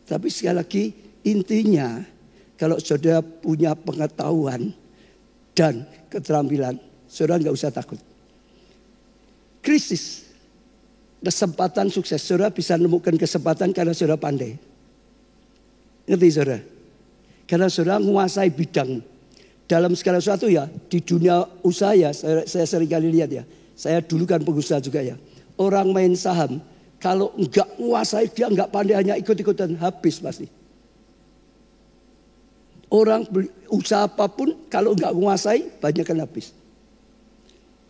Speaker 1: Tapi sekali lagi, intinya kalau saudara punya pengetahuan dan keterampilan, saudara nggak usah takut. Krisis, kesempatan sukses. Saudara bisa menemukan kesempatan karena saudara pandai. Ngerti saudara? Karena saudara menguasai bidang. Dalam segala sesuatu di dunia usaha saya sering kali lihat Saya dulu kan pengusaha juga Orang main saham, kalau enggak menguasai dia enggak pandai hanya ikut-ikutan habis pasti. Orang usaha apapun kalau enggak menguasai banyak kan habis.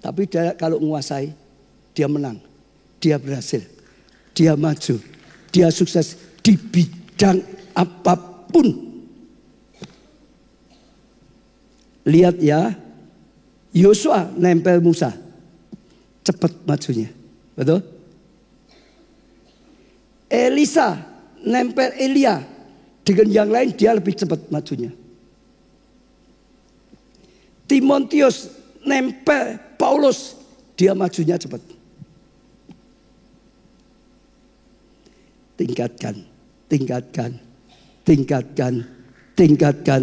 Speaker 1: Tapi kalau menguasai dia menang, dia berhasil, dia maju, dia sukses di bidang apapun. Lihat Yosua nempel Musa. Cepat majunya. Betul? Elisa nempel Elia. Dengan yang lain dia lebih cepat majunya. Timotius nempel Paulus. Dia majunya cepat. Tingkatkan. Tingkatkan. Tingkatkan. Tingkatkan.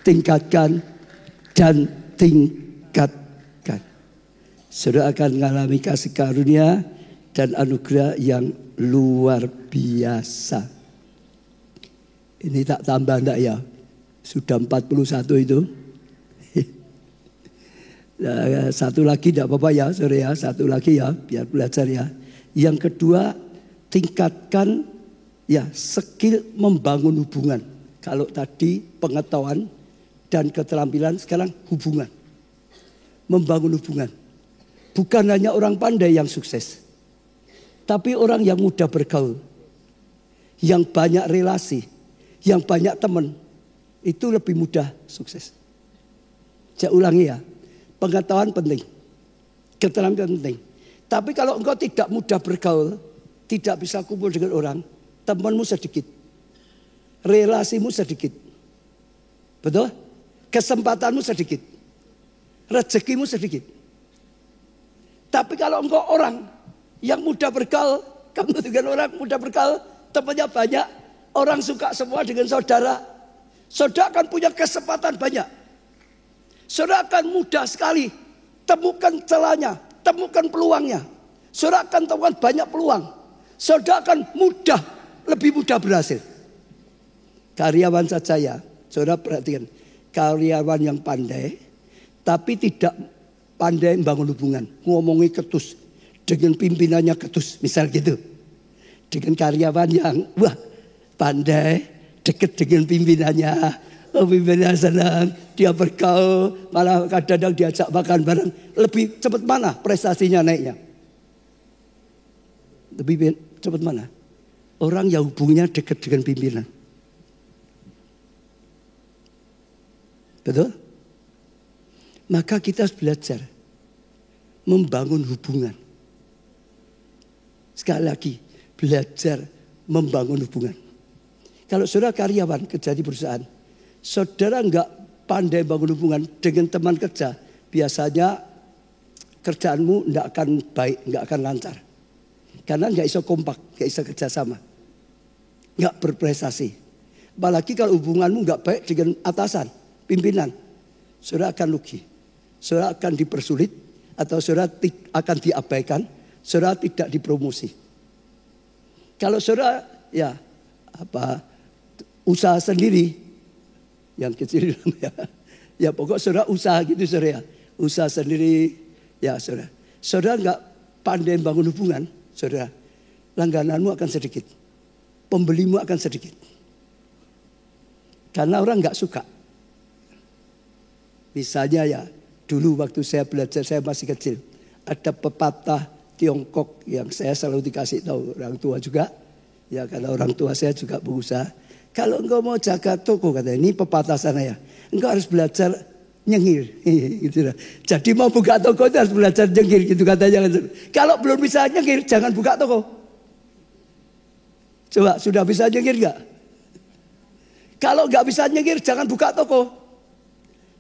Speaker 1: Tingkatkan. Dan tingkatkan. Saudara akan mengalami kasih karunia dan anugerah yang luar biasa. Ini tak tambah enggak Sudah 41 itu. Satu lagi enggak apa-apa saudara Satu lagi biar belajar Yang kedua, tingkatkan skill membangun hubungan. Kalau tadi pengetahuan dan keterampilan, sekarang hubungan. Membangun hubungan. Bukan hanya orang pandai yang sukses. Tapi orang yang mudah bergaul. Yang banyak relasi. Yang banyak teman. Itu lebih mudah sukses. Saya ulangi Pengetahuan penting. Keterampilan penting. Tapi kalau engkau tidak mudah bergaul. Tidak bisa kumpul dengan orang. Temanmu sedikit. Relasimu sedikit. Betul? Kesempatanmu sedikit. rezekimu sedikit. Tapi kalau engkau orang yang mudah bergaul, kamu dengan orang mudah bergaul, temannya banyak, orang suka semua dengan saudara, saudara akan punya kesempatan banyak. Saudara akan mudah sekali temukan celahnya, temukan peluangnya. Saudara akan temukan banyak peluang. Saudara akan lebih mudah berhasil. Karyawan saja ya, saudara perhatikan, karyawan yang pandai, tapi tidak pandai membangun hubungan, ngomongi ketus, dengan pimpinannya ketus, misal gitu. Dengan karyawan yang pandai, dekat dengan pimpinannya, pimpinannya senang, dia bergaul, malah kadang-kadang diajak makan bareng. Lebih cepat mana prestasinya naiknya? Lebih cepat mana? Orang yang hubungannya dekat dengan pimpinan. Betul? Maka kita harus belajar membangun hubungan. Sekali lagi, belajar membangun hubungan. Kalau saudara karyawan kerja di perusahaan, saudara enggak pandai bangun hubungan dengan teman kerja, biasanya kerjaanmu enggak akan baik, enggak akan lancar. Karena enggak bisa kompak, enggak bisa kerjasama, enggak berprestasi. Apalagi kalau hubunganmu enggak baik dengan atasan, pimpinan, saudara akan rugi. Saudara akan dipersulit atau saudara akan diabaikan, saudara tidak dipromosi. Kalau saudara usaha sendiri, yang kecil ya pokok saudara usaha gitu saudara ya, usaha sendiri ya saudara. Saudara nggak pandai bangun hubungan, saudara, langgananmu akan sedikit, pembelimu akan sedikit, karena orang nggak suka. Misalnya ya, dulu waktu saya belajar, saya masih kecil, ada pepatah Tiongkok yang saya selalu dikasih tahu orang tua juga. Ya karena orang tua saya juga berusaha. Kalau engkau mau jaga toko, katanya, ini pepatah sana ya, engkau harus belajar nyengir. Gitu. Jadi mau buka toko itu harus belajar nyengir, gitu katanya. Kalau belum bisa nyengir, jangan buka toko. Coba, sudah bisa nyengir enggak? Kalau enggak bisa nyengir, jangan buka toko.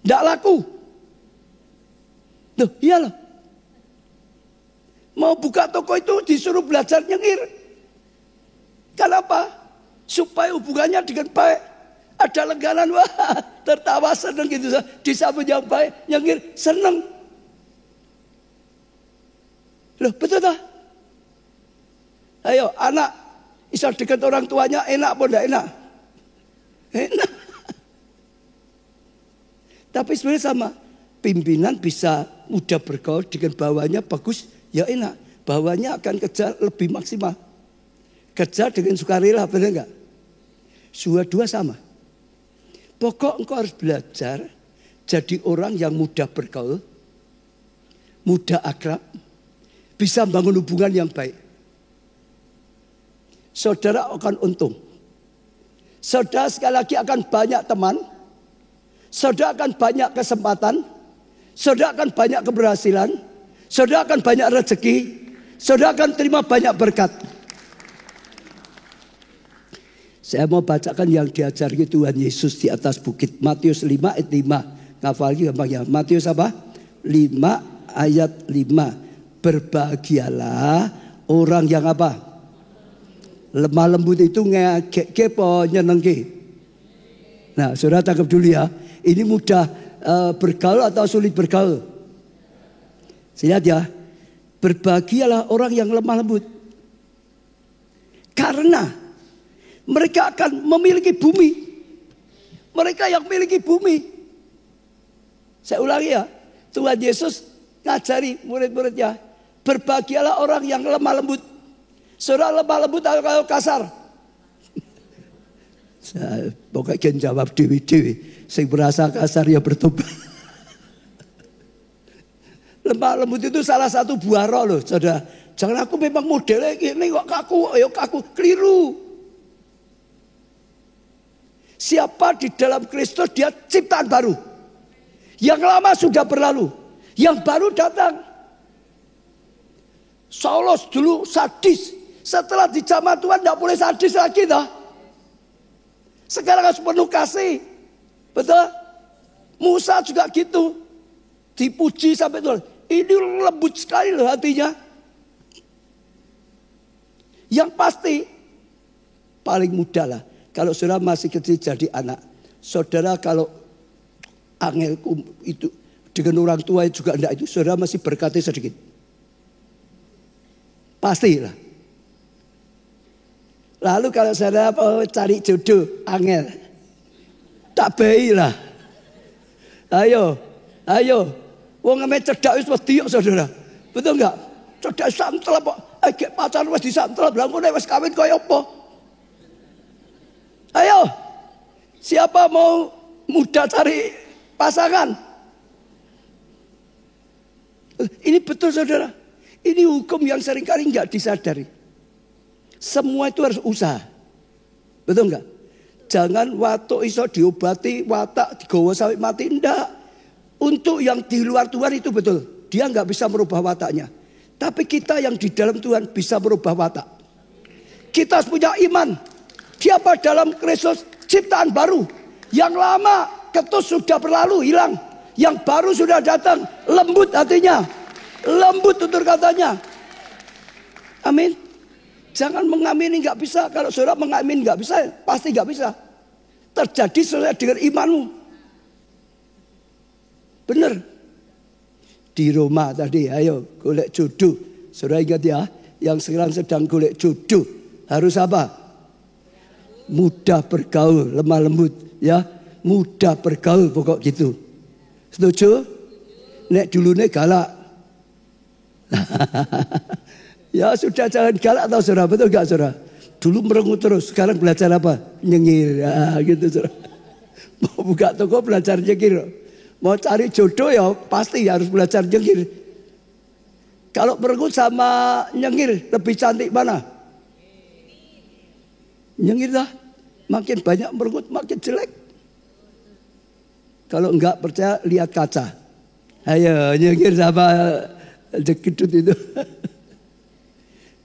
Speaker 1: Enggak laku. Loh, iyalah. Mau buka toko itu disuruh belajar nyengir. Kenapa? Supaya hubungannya dengan baik. Ada lengganan, wah, tertawa seneng gitu. Disambut yang baik, nyengir, seneng. Loh, betul tak? Ayo, anak bisa dekat orang tuanya, enak apa enggak enak? Enak. Tapi sebenarnya sama. Pimpinan bisa mudah bergaul dengan bawahnya bagus, ya enak. Bawahnya akan kerja lebih maksimal. Kerja dengan sukarela, benar enggak? Dua sama. Pokok engkau harus belajar jadi orang yang mudah bergaul, mudah akrab, bisa membangun hubungan yang baik. Saudara akan untung. Saudara sekali lagi akan banyak teman. Saudara akan banyak kesempatan. Saudara akan banyak keberhasilan. Saudara akan banyak rezeki. Saudara akan terima banyak berkat. Saya mau bacakan yang diajari Tuhan Yesus di atas bukit. Matius 5 ayat 5. Ngafal lagi gampang ya. Matius apa? 5 ayat 5. Berbahagialah orang yang apa? Lemah lembut itu ngegek apa nyenengke? Nah, saudara tangkap dulu ya. Ini mudah bergaul atau sulit bergaul? Lihat ya. Berbahagialah orang yang lemah lembut. Karena mereka akan memiliki bumi. Mereka yang memiliki bumi. Saya ulangi ya. Tuhan Yesus ngajari murid-muridnya. Berbahagialah orang yang lemah lembut. Saudara lemah lembut atau kasar? Saya pokoknya jawab dewi-dewi. Saya berasa kasar ya bertobat. Lemah lembut itu salah satu buah roh loh, saudara. Jangan aku memang modelnya gini kok kaku, ayo kaku, keliru. Siapa di dalam Kristus dia ciptaan baru. Yang lama sudah berlalu, yang baru datang. Saulus dulu sadis, setelah di zaman Tuhan tidak boleh sadis lagi dah. Sekarang harus penuh kasih, betul? Musa juga gitu. Dipuji sampai Tuhan. Ini lembut sekali loh hatinya. Yang pasti paling mudah lah. Kalau saudara masih kecil jadi anak. Saudara kalau angel itu dengan orang tua juga enggak itu. Saudara masih berkati sedikit. Pastilah. Lalu kalau saudara mau cari jodoh angel. Tak bayi lah. Ayo. Wong ame cedak wis wedi kok saudara. Betul enggak? Cedak santel kok. Pacar wis disantel bilang ngene wis kawin kaya apa? Ayo. Siapa mau muda cari pasangan? Ini betul saudara. Ini hukum yang seringkali enggak disadari. Semua itu harus usaha. Betul enggak? Jangan watuk iso diobati, watak digawa sampai mati. Enggak. Untuk yang di luar Tuhan itu betul. Dia enggak bisa merubah wataknya. Tapi kita yang di dalam Tuhan bisa merubah watak. Kita harus punya iman. Siapa dalam Kristus ciptaan baru. Yang lama ketus sudah berlalu, hilang. Yang baru sudah datang. Lembut hatinya. Lembut tutur katanya. Amin. Jangan mengamini enggak bisa. Kalau saudara mengamini enggak bisa, pasti enggak bisa. Terjadi sesuai dengan imanmu. Benar. Di Roma tadi, ayo golek jodoh. Saudara ingat ya, yang sekarang sedang golek jodoh harus apa? Mudah bergaul, lemah lembut, ya. Mudah bergaul pokok gitu. Setuju? Nek dulune galak. Ya sudah jangan galak atau saudara, betul gak saudara? Dulu merengut terus, sekarang belajar apa? Nyengir, ya, gitu saudara. Mau buka toko belajar nyengir. Mau cari jodoh ya pasti harus belajar nyengir. Kalau merengut sama nyengir lebih cantik mana? Nyengir dah. Makin banyak merengut makin jelek. Kalau enggak percaya lihat kaca. Ayo nyengir sama jedut itu.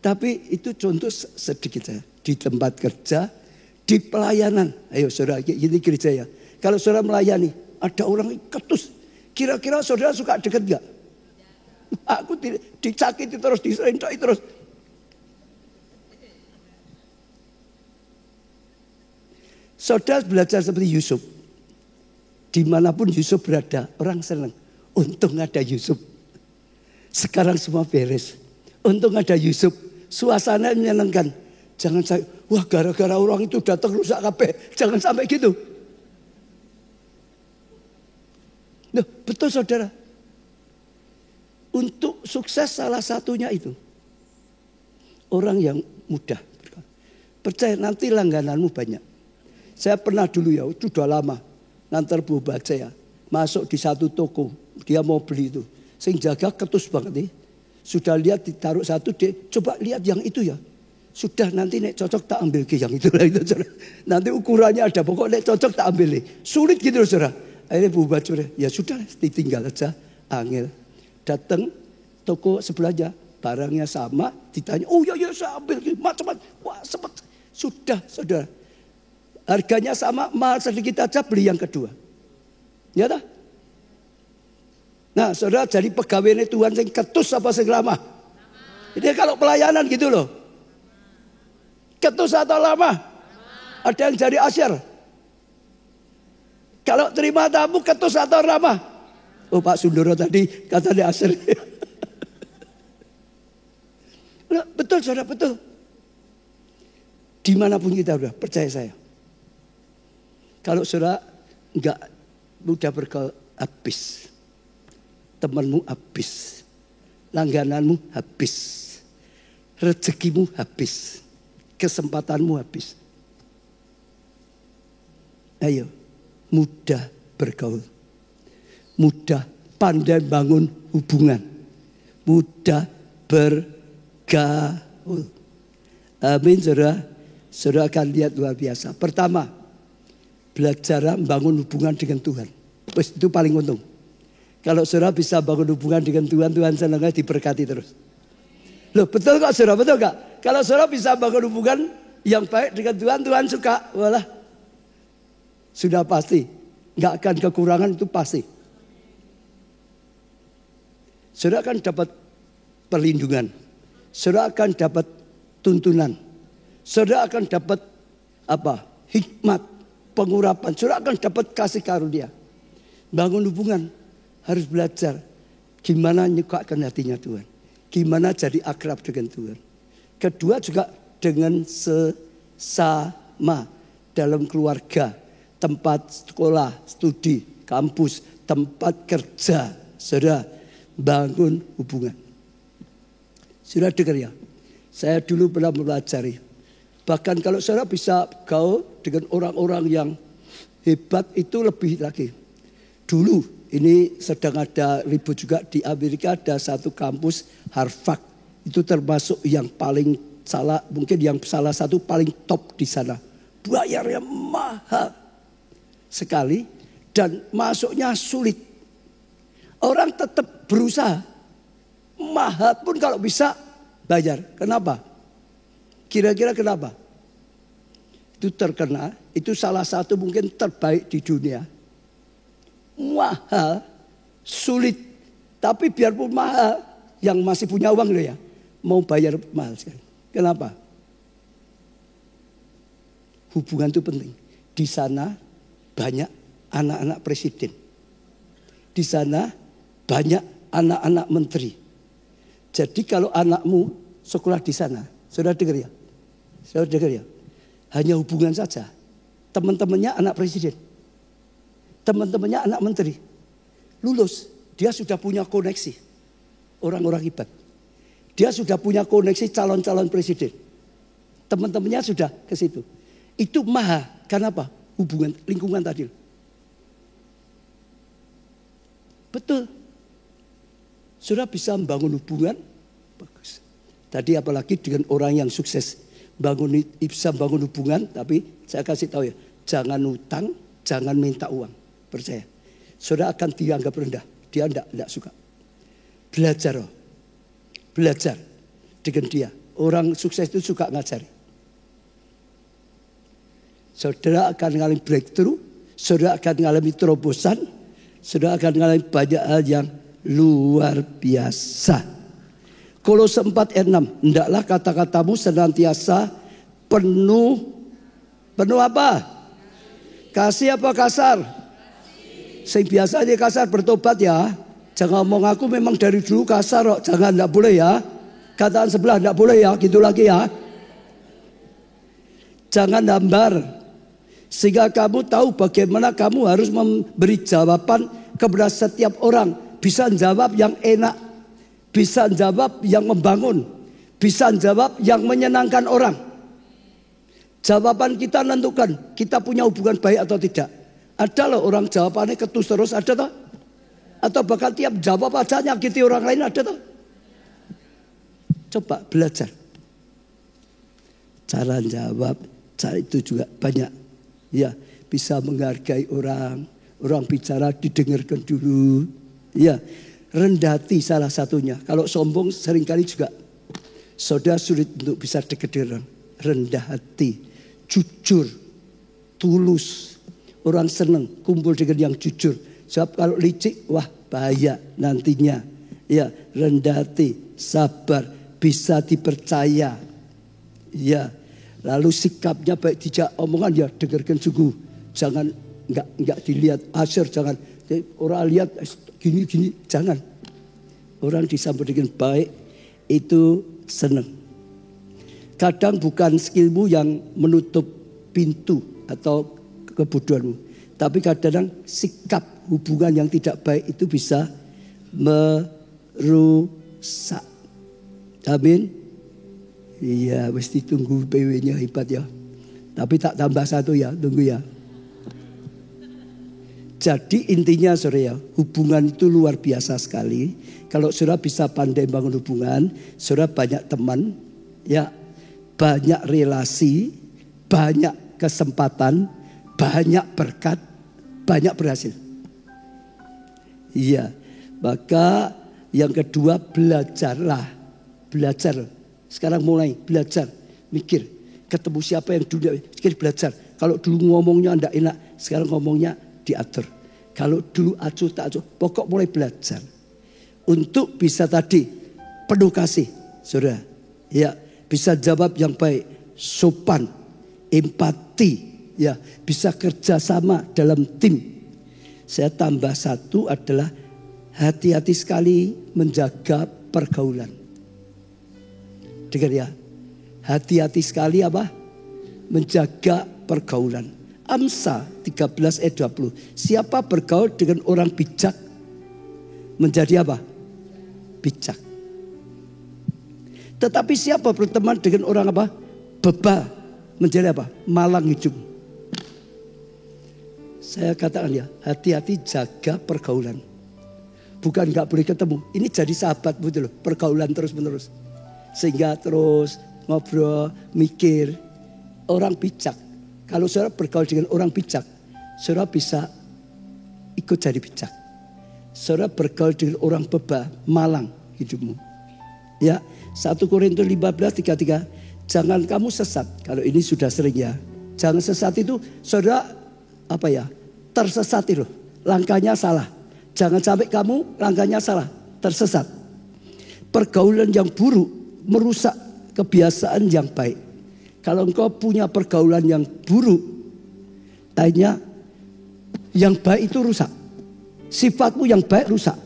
Speaker 1: Tapi itu contoh sedikit saja. Di tempat kerja, di pelayanan. Ayo saudara, ini gereja ya. Kalau saudara melayani. Ada orang ketus. Kira-kira saudara suka dekat gak? Aku dicakiti terus, diserintoi terus. Saudara belajar seperti Yusuf. Dimanapun Yusuf berada, orang senang. Untung ada Yusuf. Sekarang semua beres. Untung ada Yusuf. Suasana menyenangkan. Jangan saya, wah gara-gara orang itu datang rusak kabeh. Jangan sampai gitu. Loh, betul saudara. Untuk sukses salah satunya itu. Orang yang mudah. Percaya nanti langgananmu banyak. Saya pernah dulu ya, itu udah lama. Ngantar Bu baca ya. Masuk di satu toko. Dia mau beli itu. Sing jaga ketus banget nih. Sudah lihat ditaruh satu, dia coba lihat yang itu ya. Sudah nanti nek cocok tak ambil ke yang itu lah. Nanti ukurannya ada. Pokoknya nek cocok tak ambil nih. Sulit gitu saudara. Akhirnya Bu baca, ya sudah ditinggal aja. Angel. Datang toko sebelahnya. Barangnya sama. Ditanya, oh ya saya ambil. Macam-macam. Wah sempat. Sudah saudara. Harganya sama, mahal sedikit aja beli yang kedua. Ya tak? Nah saudara jadi pegawai Tuhan yang ketus apa sing lama? Ini kalau pelayanan gitu loh. Ketus atau lama? Ada yang jadi asyir. Kalau terima tamu ketus atau ramah? Oh Pak Sundoro tadi katanya asyir. Betul saudara, betul. Dimanapun kita udah, percaya saya. Kalau saudara enggak mudah bergaul, habis. Temanmu habis. Langgananmu habis. Rezekimu habis. Kesempatanmu habis. Ayo. Mudah bergaul. Mudah pandai bangun hubungan. Mudah bergaul. Amin saudara. Saudara akan lihat luar biasa. Pertama, belajar membangun hubungan dengan Tuhan. Itu paling untung. Kalau saudara bisa bangun hubungan dengan Tuhan, Tuhan senangnya diberkati terus. Loh betul kok saudara, betul gak? Kalau saudara bisa bangun hubungan yang baik dengan Tuhan, Tuhan suka. Walah. Sudah pasti. Gak akan kekurangan, itu pasti. saudara akan dapat perlindungan. Saudara akan dapat tuntunan. Saudara akan dapat apa? Hikmat, pengurapan. Saudara akan dapat kasih karunia. Bangun hubungan harus belajar gimana nyukakan hatinya Tuhan. Gimana jadi akrab dengan Tuhan. Kedua juga dengan sesama dalam keluarga, tempat sekolah, studi, kampus, tempat kerja. Saudara bangun hubungan. Saudara dengar ya, saya dulu pernah mempelajari. Bahkan kalau saudara bisa gaul dengan orang-orang yang hebat itu lebih lagi. Dulu ini sedang ada ribut juga di Amerika, ada satu kampus Harvard. Itu termasuk yang paling mungkin yang salah satu paling top di sana. Bayarnya mahal sekali dan masuknya sulit. Orang tetap berusaha. Mahal pun kalau bisa bayar. Kenapa? Kira-kira kenapa? Itu terkenal. Itu salah satu mungkin terbaik di dunia. Mahal, sulit. Tapi biarpun mahal, yang masih punya uang loh ya, mau bayar mahal sekali. Kenapa? Hubungan itu penting. Di sana banyak anak-anak presiden. Di sana banyak anak-anak menteri. Jadi kalau anakmu sekolah di sana, saudara dengar ya? Saudara dengar ya? Hanya hubungan saja. Teman-temannya anak presiden. Teman-temannya anak menteri. Lulus, dia sudah punya koneksi. Orang-orang hebat. Dia sudah punya koneksi calon-calon presiden. Teman-temannya sudah ke situ. Itu mahal. Karena apa? Hubungan, lingkungan tadi. Betul. Sudah bisa membangun hubungan, bagus. Tadi apalagi dengan orang yang sukses. Bisa bangun hubungan, tapi saya kasih tahu ya. Jangan utang, jangan minta uang. Percaya. Saudara akan dianggap rendah. Dia tidak suka. Belajar. Belajar dengan dia. Orang sukses itu suka ngajari. Saudara akan mengalami breakthrough. Saudara akan mengalami terobosan. Saudara akan mengalami banyak hal yang luar biasa. Kolose 4 ayat 6. Hendaklah kata-katamu senantiasa penuh apa? Kasih apa kasar? Sing biasa aja kasar bertobat ya. Jangan ngomong aku memang dari dulu kasar kok. Jangan, enggak boleh ya. Kataan sebelah enggak boleh ya. Gitu lagi ya. Jangan hambar. Sehingga kamu tahu bagaimana kamu harus memberi jawaban kepada setiap orang. Bisa jawab yang enak. Bisa jawab yang membangun. Bisa jawab yang menyenangkan orang. Jawaban kita menentukan kita punya hubungan baik atau tidak. Ada loh orang jawabannya ketus terus, ada toh? Atau bahkan tiap jawab aja nyakiti orang lain, ada toh? Coba belajar. Cara jawab, cara itu juga banyak. Ya, bisa menghargai orang. Orang bicara didengarkan dulu. Ya, rendah hati salah satunya. Kalau sombong seringkali juga saudara sulit untuk bisa dekat dengan orang. Rendah hati, jujur, tulus. Orang senang kumpul dengan yang jujur. Sebab kalau licik, wah bahaya nantinya. Ya, rendah hati, sabar, bisa dipercaya. Ya, lalu sikapnya baik dijak omongan ya dengarkan sungguh. Jangan enggak dilihat asyir, jangan orang lihat gini-gini, jangan. Orang disambut dengan baik itu senang. Kadang bukan skillmu yang menutup pintu atau kebodohanmu, tapi kadang sikap hubungan yang tidak baik itu bisa merusak. Amin. Iya, mesti tunggu PW-nya hebat ya. Tapi tak tambah satu ya, tunggu ya. Jadi intinya saudara ya, hubungan itu luar biasa sekali. Kalau saudara bisa pandai bangun hubungan, saudara banyak teman, ya banyak relasi, banyak kesempatan, banyak berkat, banyak berhasil. Iya, maka yang kedua belajarlah, belajar. Sekarang mulai belajar, mikir, ketemu siapa yang dunia, mikir belajar. Kalau dulu ngomongnya enggak enak, sekarang ngomongnya diatur. Kalau dulu acuh tak acuh, pokok mulai belajar. untuk bisa tadi penuh kasih, saudara. Ya, bisa jawab yang baik, sopan, empati, ya, bisa kerjasama dalam tim. Saya tambah satu adalah hati-hati sekali menjaga pergaulan. Dengar ya, hati-hati sekali apa? Menjaga pergaulan. Amsal 13 ayat 20. Siapa bergaul dengan orang bijak menjadi apa? Bijak. Tetapi siapa berteman dengan orang apa? Bebal menjadi apa? Malang hidup. Saya katakan ya, hati-hati jaga pergaulan. Bukan nggak boleh ketemu. Ini jadi sahabat betul loh. Pergaulan terus menerus. Sehingga terus ngobrol, mikir. Orang bijak. Kalau saudara bergaul dengan orang bijak, saudara bisa ikut jadi bijak. Saudara bergaul dengan orang bebal, malang hidupmu. Ya, 1 Korintus 15:33. Jangan kamu sesat. Kalau ini sudah sering ya. Jangan sesat itu saudara apa ya? Tersesat itu. Langkahnya salah. Jangan sampai kamu langkahnya salah, tersesat. Pergaulan yang buruk merusak kebiasaan yang baik. Kalau engkau punya pergaulan yang buruk, akhirnya yang baik itu rusak. Sifatmu yang baik rusak.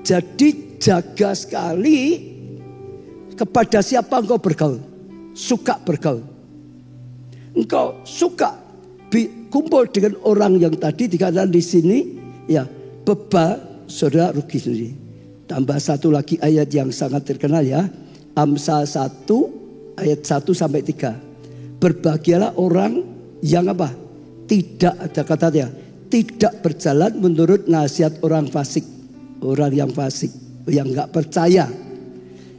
Speaker 1: Jadi jaga sekali kepada siapa engkau bergaul. Suka bergaul. Engkau suka kumpul dengan orang yang tadi dikatakan di sini, ya, bebal, saudara rugi sendiri. Tambah satu lagi ayat yang sangat terkenal ya. Amsal 1 ayat 1-3. Berbahagialah orang yang apa? Tidak ada katanya. Tidak berjalan menurut nasihat orang fasik. Orang yang fasik. Yang gak percaya.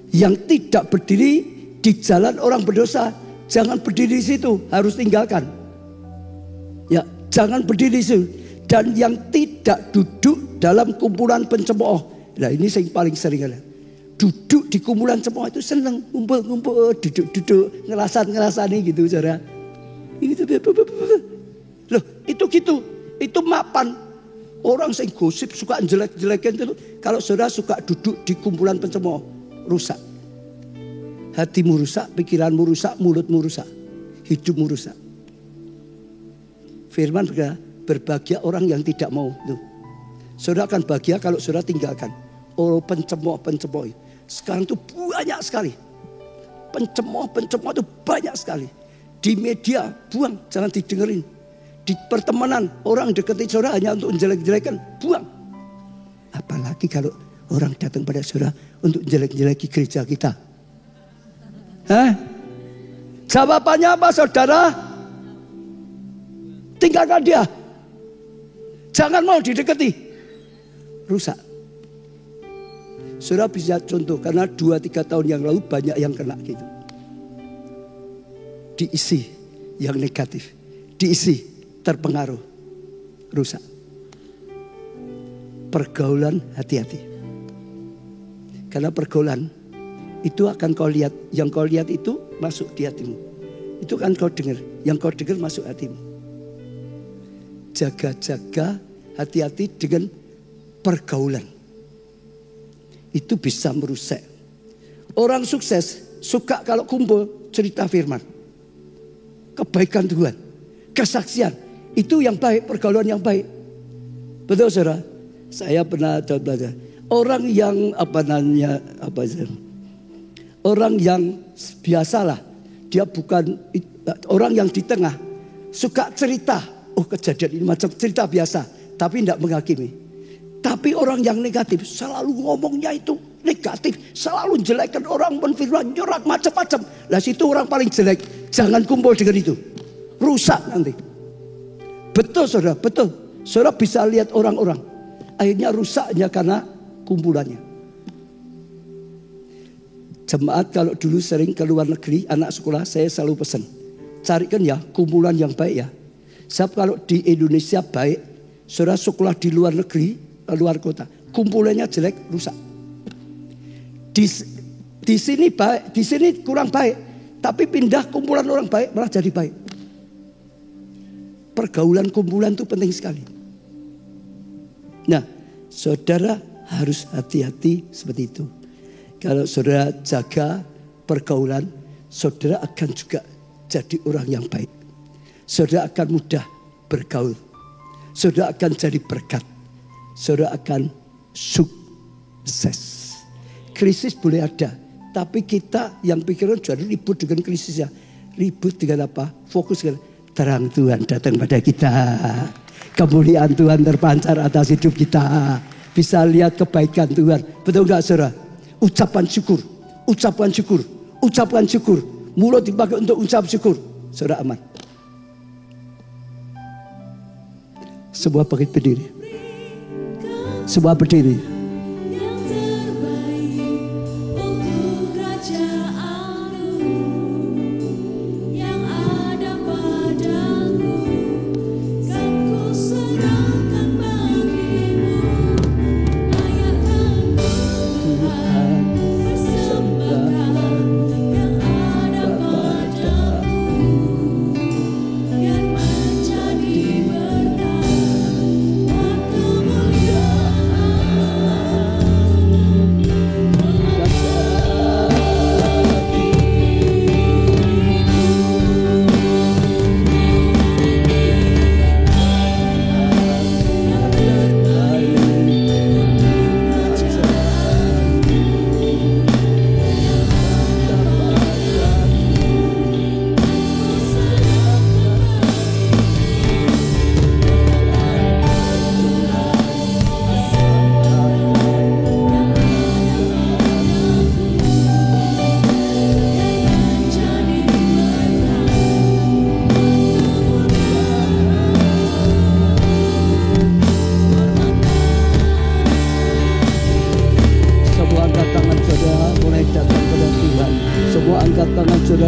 Speaker 1: Yang tidak berdiri di jalan orang berdosa. Jangan berdiri di situ. Harus tinggalkan. Ya, jangan berdiri di situ. Dan yang tidak duduk dalam kumpulan pencemooh. Nah ini yang paling sering ada. Duduk di kumpulan cemooh itu seneng, ngumpul, duduk, ngerasan gitu, saudara. Loh, itu gitu, itu mapan. Orang yang gosip suka jelek-jelekin itu, kalau saudara suka duduk di kumpulan pencemooh, rusak. Hatimu rusak, pikiranmu rusak, mulutmu rusak, hidupmu rusak. Firman berbahagia orang yang tidak mau. Tuh. Saudara akan bahagia kalau saudara tinggalkan. Oh, pencemooh. Sekarang itu banyak sekali. Pencemooh itu banyak sekali. Di media buang, jangan didengerin. Di pertemanan orang deketin saudara hanya untuk jelek-jelekan, buang. Apalagi kalau orang datang pada saudara untuk jelek-jeleki gereja kita. Jawabannya apa saudara? Tinggalkan dia. Jangan mau didekati. Rusak. Saudara bisa contoh, karena 2-3 tahun yang lalu banyak yang kena gitu. Diisi yang negatif. Diisi terpengaruh. Rusak. Pergaulan hati-hati. Karena pergaulan itu akan kau lihat. Yang kau lihat itu masuk di hatimu. Itu kan kau dengar. Yang kau dengar masuk hatimu. Jaga-jaga, hati-hati dengan pergaulan. Itu bisa merusak. Orang sukses suka kalau kumpul cerita firman. Kebaikan Tuhan. Kesaksian. Itu yang baik, pergaulan yang baik. Betul saudara? Saya pernah belajar. Orang yang orang yang biasalah. Dia bukan orang yang di tengah. Suka cerita. Oh kejadian ini macam cerita biasa. Tapi tidak menghakimi. Tapi orang yang negatif selalu ngomongnya itu negatif. Selalu jelekkan orang, menfirman, nyorak macam-macam. Lah situ orang paling jelek. Jangan kumpul dengan itu. Rusak nanti. Betul saudara, betul. Saudara bisa lihat orang-orang. Akhirnya rusaknya karena kumpulannya. Jemaat kalau dulu sering ke luar negeri, anak sekolah saya selalu pesan. Carikan ya kumpulan yang baik ya. Sebab kalau di Indonesia baik, saudara sekolah di luar negeri, luar kota, kumpulannya jelek, rusak. Di sini baik, di sini kurang baik, tapi pindah kumpulan orang baik malah jadi baik. Pergaulan kumpulan itu penting sekali. Nah, saudara harus hati-hati seperti itu. Kalau saudara jaga pergaulan, saudara akan juga jadi orang yang baik. Saudara akan mudah bergaul. Saudara akan jadi berkat. Saudara akan sukses. Krisis boleh ada, tapi kita yang pikiran jadi ribut dengan krisisnya. Ribut dengan apa? Fokus dengan terang Tuhan datang pada kita. Kemuliaan Tuhan terpancar atas hidup kita. Bisa lihat kebaikan Tuhan. Betul enggak saudara? Ucapan syukur. Ucapan syukur. Ucapan syukur. Mulut dipakai untuk ucap syukur. Saudara aman. Semua bangkit berdiri. Semua berdiri.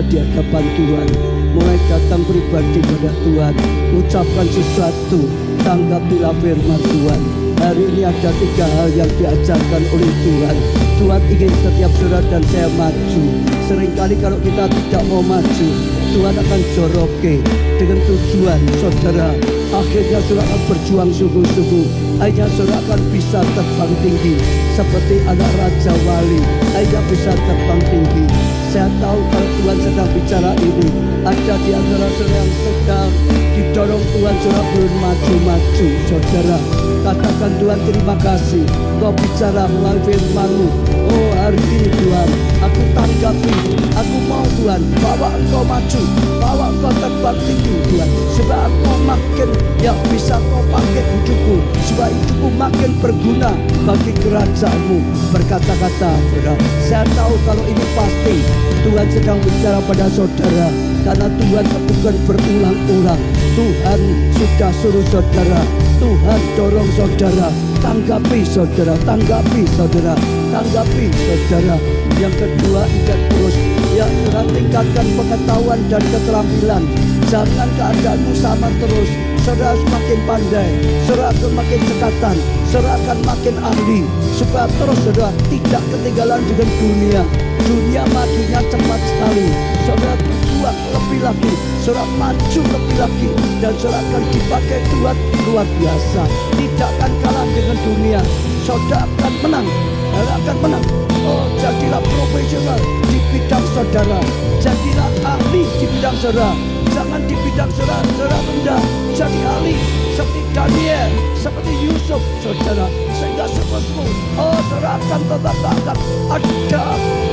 Speaker 1: Di hadapan Tuhan, mulai datang pribadi pada Tuhan, ucapkan sesuatu, tanggapilah firman Tuhan. Hari ini ada 3 hal yang diajarkan oleh Tuhan. Tuhan ingin setiap saudara dan saya maju. Seringkali kalau kita tidak mau maju, Tuhan akan joroke dengan tujuan saudara. Akhirnya saudara akan berjuang sungguh-sungguh. Akhirnya saudara akan bisa terbang tinggi seperti anak Raja Wali. Akhirnya bisa terbang tinggi. Saya tahu kalau Tuhan sedang bicara ini, ada di antara saudara yang sedang didorong Tuhan, saudara belum maju-maju. Saudara, katakan Tuhan terima kasih, Kau bicara melalui firman-Mu. Oh hari ini Tuhan, aku tanggapi, aku mau Tuhan, bawa Engkau maju, bawa Engkau terbang tinggi Tuhan, supaya Engkau makin yang bisa Kau pakai hidupku, supaya hidupku makin berguna bagi kerajaan-Mu. Berkata-kata saudara, saya tahu kalau ini pasti Tuhan sedang bicara pada saudara, karena Tuhan bukan berulang-ulang. Tuhan sudah suruh saudara, Tuhan dorong saudara, tanggapi saudara, tanggapi saudara, tanggapi saudara. Yang kedua, ingat terus, ya saudara, tingkatkan pengetahuan dan keterampilan. Jangan keadaanmu sama terus. Saudara semakin pandai, saudara akan makin cekatan, saudara akan makin ahli, supaya terus saudara tidak ketinggalan dengan dunia. Dunia majunya cepat sekali. Saudara berjuang lebih lagi, saudara maju lebih lagi, dan saudara akan dipakai Tuhan luar biasa. Tidak akan kalah dengan dunia. Saudara akan menang, saudara akan menang. Oh, jadilah profesional di bidang saudara, jadilah ahli di bidang saudara. Jangan di bidang saudara, saudara rendah. Jadi ahli seperti Daniel, seperti Yusuf, saudara. Sehingga seterusmu, oh saudara akan tetap ada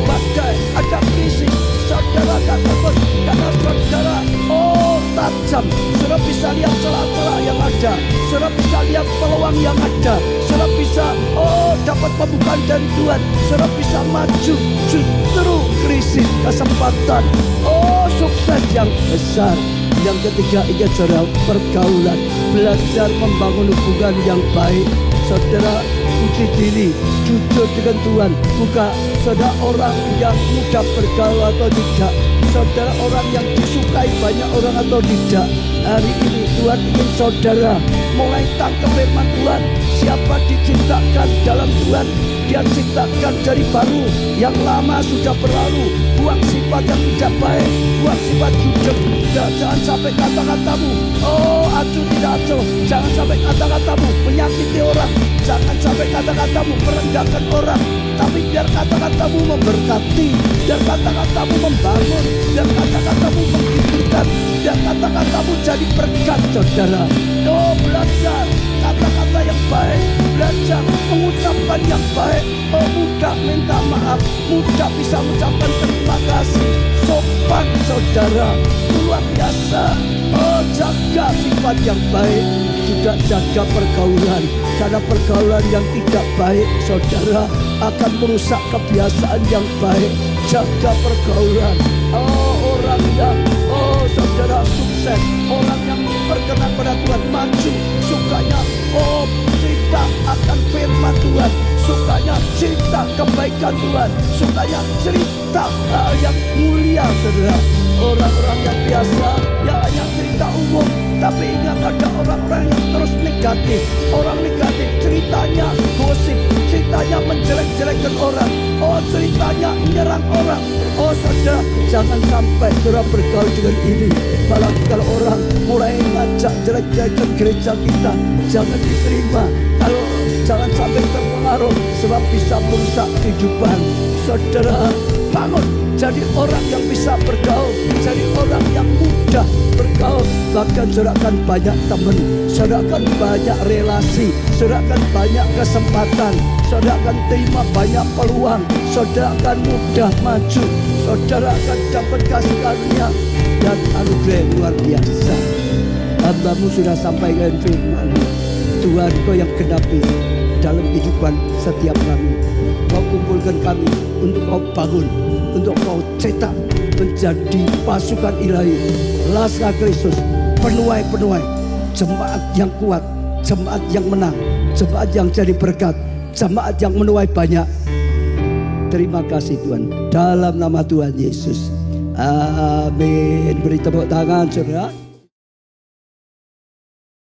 Speaker 1: badai, ada krisis. Saudara akan terus, karena saudara, oh tajam. Saudara bisa lihat celah-celah yang ada. Saudara bisa lihat peluang yang ada. Saudara bisa, oh dapat pembukaan dari Tuhan. Saudara bisa maju justru krisis, kesempatan. Oh sukses yang besar. Yang ketiga, ingat saudara, pergaulan. Belajar membangun hubungan yang baik. Saudara, uji diri, jujur dengan Tuhan. Bukan saudara orang yang mudah bergaul atau tidak. Saudara orang yang disukai banyak orang atau tidak. Hari ini Tuhan ingin saudara mulai tangkap firman Tuhan. Siapa diciptakan dalam Tuhan, Dia ciptakan dari baru. Yang lama sudah berlalu. Buang sifat yang tidak baik, buang sifat jujur. Jangan sampai kata-katamu, oh acuh tidak acuh. Jangan sampai kata-katamu menyakiti orang. Jangan sampai kata-katamu merendahkan orang, tapi biar kata-katamu memberkati, biar kata-katamu membangun, biar kata-katamu menghiburkan, biar kata-katamu jadi berkat, saudara. Oh, belajar kata-kata yang baik, belajar mengucapkan yang baik. Oh, mudah minta maaf, mudah bisa mengucapkan terima kasih, sopan, saudara, luar biasa. Oh, jaga sifat yang baik, juga jaga pergaulan, karena pergaulan yang tidak baik, saudara, akan merusak kebiasaan yang baik. Jaga pergaulan. Oh, orang yang saudara sukses, orang yang berkenan pada Tuhan, maju, sukanya cerita akan firman Tuhan, sukanya cerita kebaikan Tuhan, sukanya cerita yang mulia, saudara. Orang-orang yang biasa, yang hanya cerita umum, tapi ingat ada orang-orang yang terus negatif. Orang negatif ceritanya gosip, ceritanya menjelek-jelekkan orang, ceritanya menyerang orang. Saudara, jangan sampai saudara bergaul dengan ini. Apalagi kalau orang mulai ngajak jelek-jelekan gereja kita, jangan diterima. Kalau jangan sampai terpengaruh, sebab bisa merusak kehidupan. Saudara, bangun jadi orang yang bisa bergaul, jadi orang yang mudah bergaul. Bahkan saudara akan banyak teman, saudara akan banyak relasi, saudara akan banyak kesempatan, saudara akan terima banyak peluang, saudara akan mudah maju, saudara akan dapat kasih karunia dan anugerah yang luar biasa. Hambamu sudah sampaikan firman Tuhan, Kau yang genapi dalam kehidupan setiap kami. Kau kumpulkan kami untuk Kau bangun, untuk Kau cetak menjadi pasukan ilahi, Laskar Kristus, penuai-penuai, jemaat yang kuat, jemaat yang menang, jemaat yang jadi berkat, jemaat yang menuai banyak. Terima kasih Tuhan, dalam nama Tuhan Yesus. Amin. Beri tepuk tangan, saudara.